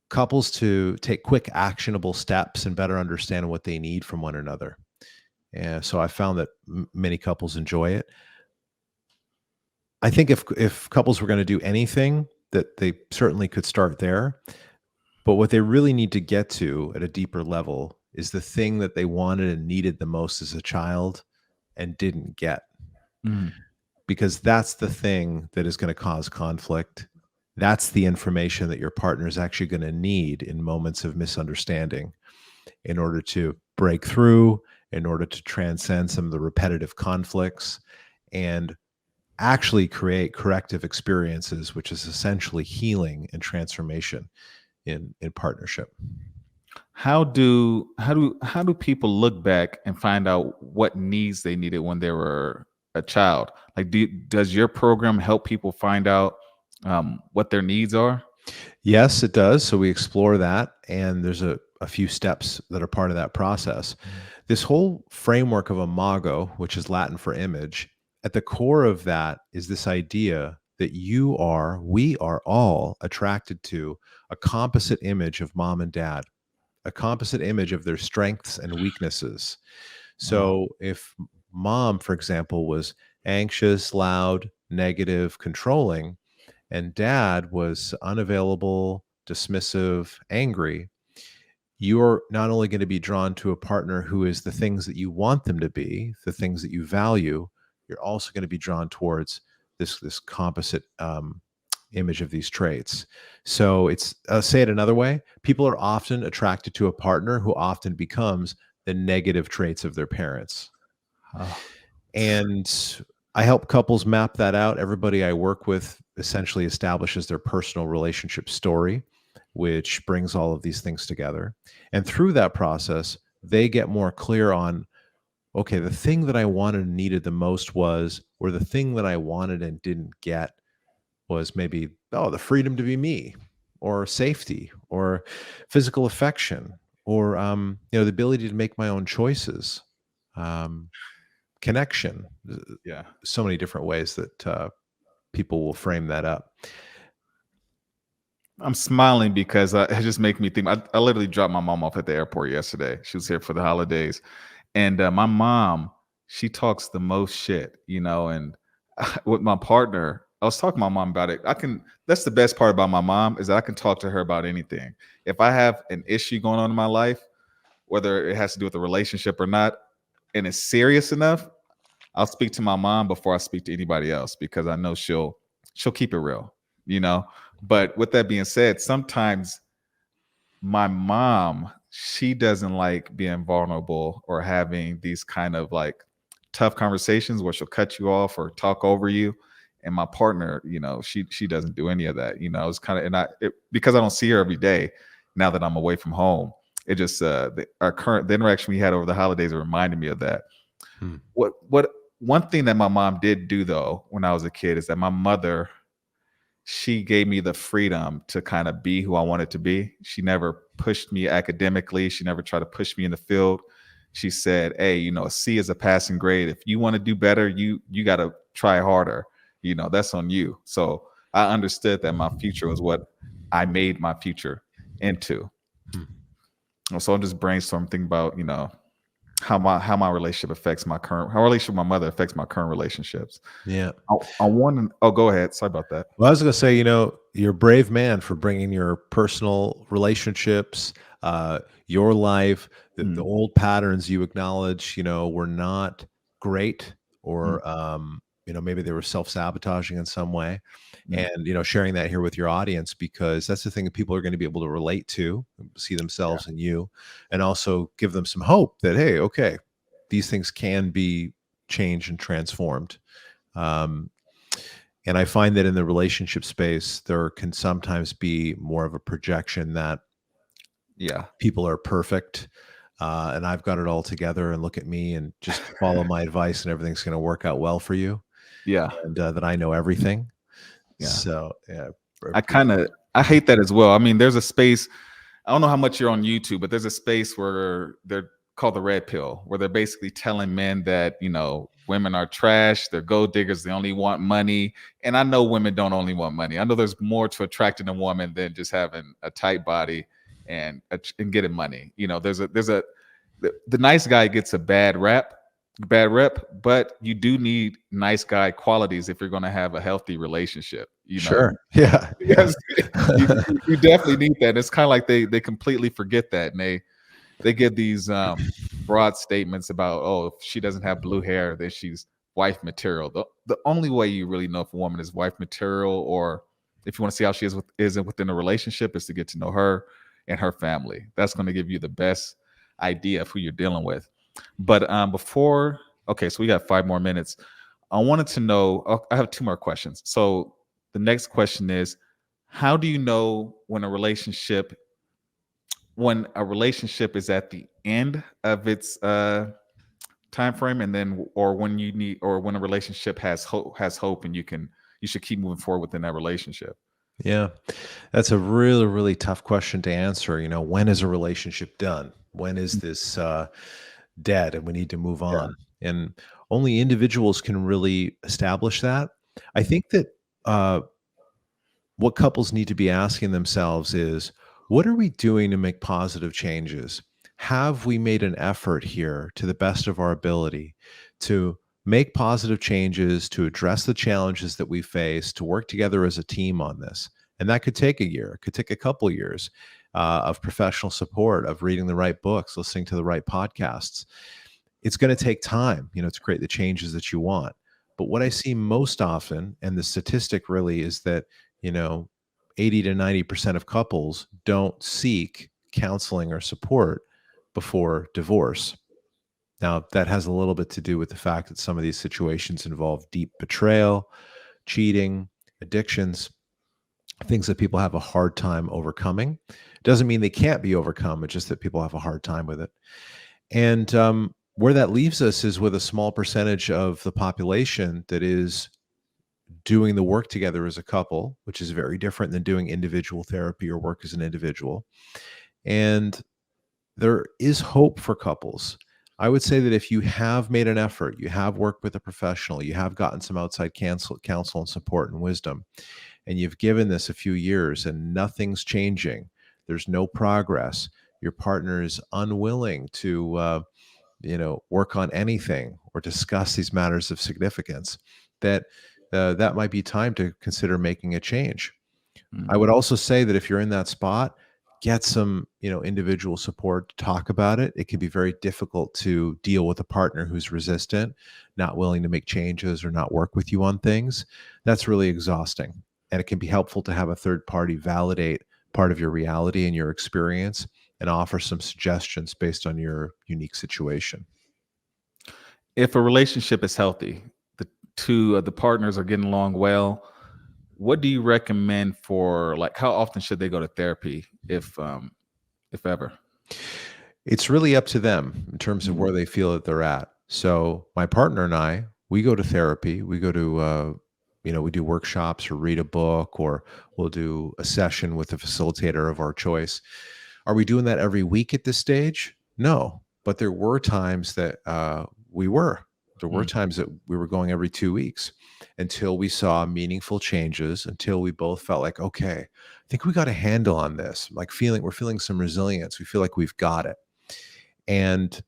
S1: couples to take quick, actionable steps and better understand what they need from one another. And so I found that many couples enjoy it. I think if couples were going to do anything, that they certainly could start there. But what they really need to get to at a deeper level is the thing that they wanted and needed the most as a child and didn't get,
S2: mm,
S1: because that's the thing that is going to cause conflict. That's the information that your partner is actually going to need in moments of misunderstanding in order to break through, in order to transcend some of the repetitive conflicts and actually create corrective experiences, which is essentially healing and transformation in partnership.
S2: how do people look back and find out what needs they needed when they were a child? Like, does your program help people find out what their needs are?
S1: Yes, it does. So we explore that, and there's a few steps that are part of that process. This whole framework of imago, which is Latin for image, at the core of that is this idea that we are all attracted to a composite image of mom and dad, a composite image of their strengths and weaknesses.
S2: Wow.
S1: So if mom, for example, was anxious, loud, negative, controlling, and dad was unavailable, dismissive, angry, you're not only going to be drawn to a partner who is the things that you want them to be, the things that you value, you're also going to be drawn towards this composite image of these traits. So it's say it another way: people are often attracted to a partner who often becomes the negative traits of their parents.
S2: Oh,
S1: And I help couples map that out. Everybody I work with essentially establishes their personal relationship story, which brings all of these things together. And through that process, they get more clear on, okay, the thing that I wanted and needed the most was, or the thing that I wanted and didn't get was maybe, oh, the freedom to be me, or safety, or physical affection, or the ability to make my own choices. Um, Connection.
S2: yeah.
S1: So many different ways that people will frame that up.
S2: I'm smiling because it just makes me think. I literally dropped my mom off at the airport yesterday. She was here for the holidays, and my mom, she talks the most shit, And with my partner, I was talking to my mom about it. That's the best part about my mom, is that I can talk to her about anything. If I have an issue going on in my life, whether it has to do with a relationship or not, and it's serious enough, I'll speak to my mom before I speak to anybody else, because I know she'll keep it real, you know. But with that being said, sometimes my mom, she doesn't like being vulnerable or having these kind of like tough conversations where she'll cut you off or talk over you. And my partner, she doesn't do any of that. It's kind of, because I don't see her every day now that I'm away from home. It just the interaction we had over the holidays reminded me of that.
S1: Hmm.
S2: What One thing that my mom did do, though, when I was a kid, is that my mother, she gave me the freedom to kind of be who I wanted to be. She never pushed me academically. She never tried to push me in the field. She said, "Hey, a C is a passing grade. If you want to do better, you got to try harder. That's on you." So I understood that my future was what I made my future into.
S1: Hmm.
S2: So I'm just brainstorming, thinking about, how my relationship affects how relationship with my mother affects my current relationships.
S1: Yeah.
S2: I want to. Oh, go ahead. Sorry about that.
S1: Well, I was going to say, you're a brave man for bringing your personal relationships, your life, the
S2: Mm,
S1: old patterns you acknowledge, were not great,
S2: mm,
S1: or, maybe they were self-sabotaging in some way.
S2: mm.
S1: And, sharing that here with your audience, because that's the thing that people are going to be able to relate to, see
S2: Yeah.
S1: themselves in you, and also give them some hope that, hey, okay, these things can be changed and transformed. Um, and I find that in the relationship space, there can sometimes be more of a projection that
S2: Yeah.
S1: people are perfect, and I've got it all together, and look at me and just follow my advice and everything's going to work out well for you,
S2: Yeah.
S1: and that I know everything.
S2: Yeah.
S1: So yeah, I
S2: I
S1: appreciate
S2: kind of I hate that as well. I mean, there's a space. I don't know how much you're on YouTube, but there's a space where they're called the red pill, where they're basically telling men that, women are trash, they're gold diggers, they only want money. And I know women don't only want money. I know there's more to attracting a woman than just having a tight body and getting money. There's a the nice guy gets a bad rep, but you do need nice guy qualities if you're going to have a healthy relationship.
S1: Sure. Yeah. Yeah.
S2: Yes, you definitely need that. It's kind of like they completely forget that, and they give these broad statements about, oh, if she doesn't have blue hair, then she's wife material. The only way you really know if a woman is wife material, or if you want to see how she is within a relationship, is to get to know her and her family. That's going to give you the best idea of who you're dealing with. But okay, so we got 5 more minutes. I wanted to know. I have 2 more questions. So the next question is, how do you know when a relationship is at the end of its time frame, and then or when a relationship has hope and you should keep moving forward within that relationship?
S1: Yeah. That's a really, really tough question to answer. When is a relationship done? When is this dead and we need to move
S2: Yeah.
S1: on? And only individuals can really establish that. I think that uh, what couples need to be asking themselves is, what are we doing to make positive changes? Have we made an effort here to the best of our ability to make positive changes, to address the challenges that we face, to work together as a team on this? And that could take a year, it could take a couple years of professional support, of reading the right books, listening to the right podcasts. It's going to take time, to create the changes that you want. But what I see most often, and the statistic really is that, you know, 80 to 90% of couples don't seek counseling or support before divorce. Now, that has a little bit to do with the fact that some of these situations involve deep betrayal, cheating, addictions, things that people have a hard time overcoming. It doesn't mean they can't be overcome, it's just that people have a hard time with it. And where that leaves us is with a small percentage of the population that is doing the work together as a couple, which is very different than doing individual therapy or work as an individual. And there is hope for couples. I would say that if you have made an effort, you have worked with a professional, you have gotten some outside counsel and support and wisdom, and you've given this a few years and nothing's changing, there's no progress, your partner is unwilling to work on anything or discuss these matters of significance, that might be time to consider making a change. I
S2: Mhm.
S1: would also say that if you're in that spot, get some, individual support to talk about it. It can be very difficult to deal with a partner who's resistant, not willing to make changes or not work with you on things. That's really exhausting. And it can be helpful to have a third party validate part of your reality and your experience and offer some suggestions based on your unique situation.
S2: If a relationship is healthy, the two of the partners are getting along well, what do you recommend for, like, how often should they go to therapy, if ever?
S1: It's really up to them in terms of
S2: Mhm.
S1: where they feel that they're at. So my partner and I, we go to therapy. We go to, we do workshops or read a book, or we'll do a session with a facilitator of our choice. Are we doing that every week at this stage? No, but there were times that we were. There were
S2: Mm.
S1: times that we were going every 2 weeks until we saw meaningful changes, until we both felt like, okay, I think we got a handle on this. Like we're feeling some resilience. We feel like we've got it. And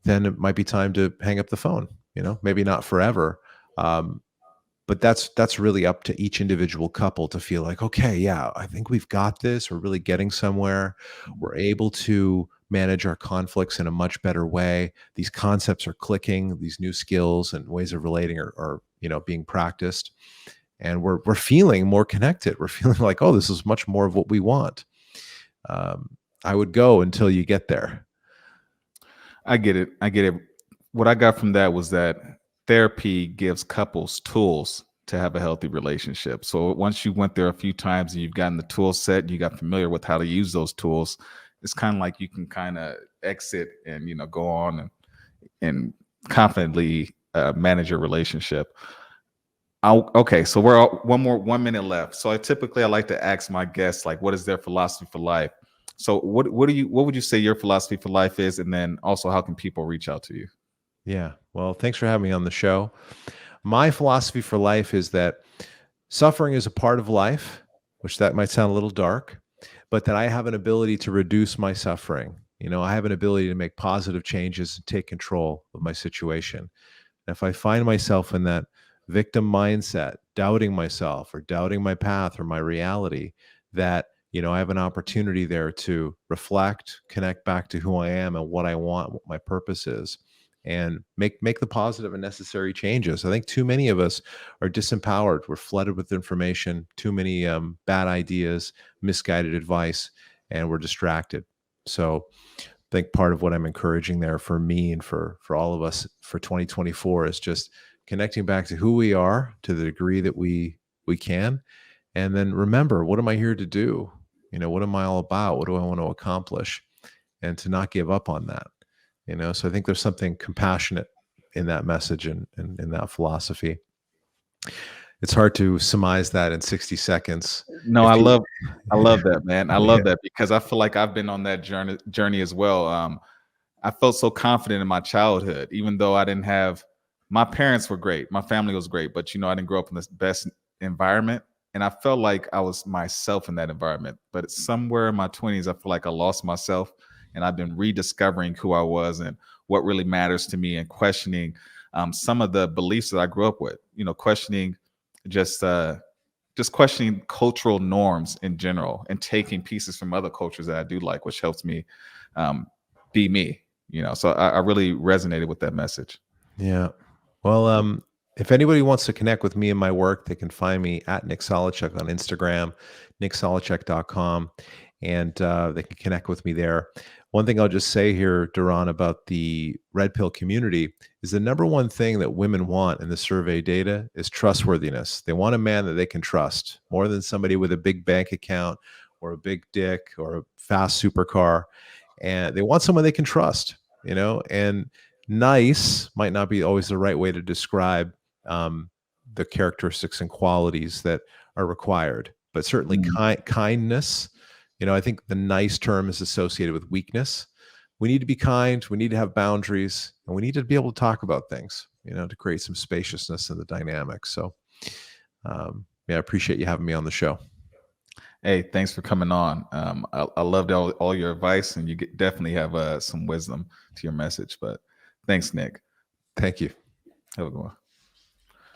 S1: then it might be time to hang up the phone, maybe not forever. Um, but that's really up to each individual couple to feel like, okay, yeah, I think we've got this. We're really getting somewhere.
S2: Mhm.
S1: We're able to manage our conflicts in a much better way. These concepts are clicking. These new skills and ways of relating are being practiced, and we're feeling more connected. We're feeling like, oh, this is much more of what we want. Um, I would go until you get there.
S2: I get it. I get it. What I got from that was that therapy gives couples tools to have a healthy relationship. So once you went there a few times and you've gotten the tool set, you got familiar with how to use those tools, it's kind of like you can kind of exit and go on and confidently manage your relationship. Okay, so we're all, 1 minute left. So I like to ask my guests, like, what is their philosophy for life? So what would you say your philosophy for life is, and then also how can people reach out to you?
S1: Yeah. Well, thanks for having me on the show. My philosophy for life is that suffering is a part of life, which that might sound a little dark, but that I have an ability to reduce my suffering. I have an ability to make positive changes and take control of my situation. If I find myself in that victim mindset, doubting myself or doubting my path or my reality, that I have an opportunity there to reflect, connect back to who I am and what I want, what my purpose is, and make the positive and necessary changes. I think too many of us are disempowered. We're flooded with information, too many bad ideas, misguided advice, and we're distracted. So think part of what I'm encouraging there for me and for all of us for 2024 is just connecting back to who we are to the degree that we can, and then remember, what am I here to do? What am I all about? What do I want to accomplish? And to not give up on that. So I think there's something compassionate in that message and in that philosophy. It's hard to surmise that in 60 seconds.
S2: No,
S1: If you,
S2: I love that, man. I
S1: yeah,
S2: love that because I feel like I've been on that journey as well. I felt so confident in my childhood, even though I didn't have my parents were great, my family was great, but I didn't grow up in the best environment, and I felt like I was myself in that environment. But somewhere in my 20s, I feel like I lost myself, and I've been rediscovering who I was and what really matters to me, and questioning some of the beliefs that I grew up with. Questioning just questioning cultural norms in general, and taking pieces from other cultures that I do like, which helps me be me. So I really resonated with that message.
S1: yeah. Well, if anybody wants to connect with me and my work, they can find me at Nick Solaczek on Instagram, nicksolaczek.com, and they can connect with me there. One thing I'll just say here, Duran, about the red pill community is the number one thing that women want in the survey data is trustworthiness. They want a man that they can trust more than somebody with a big bank account or a big dick or a fast supercar. And they want someone they can trust, and nice might not be always the right way to describe um, the characteristics and qualities that are required, but certainly
S2: Mm.
S1: kindness. I think the nice term is associated with weakness. We need to be kind. We need to have boundaries, and we need to be able to talk about things, to create some spaciousness in the dynamic. So, yeah, I appreciate you having me on the show.
S2: Hey, thanks for coming on. I loved all your advice, and you definitely have some wisdom to your message. But thanks, Nick.
S1: Thank you.
S2: Have a good one.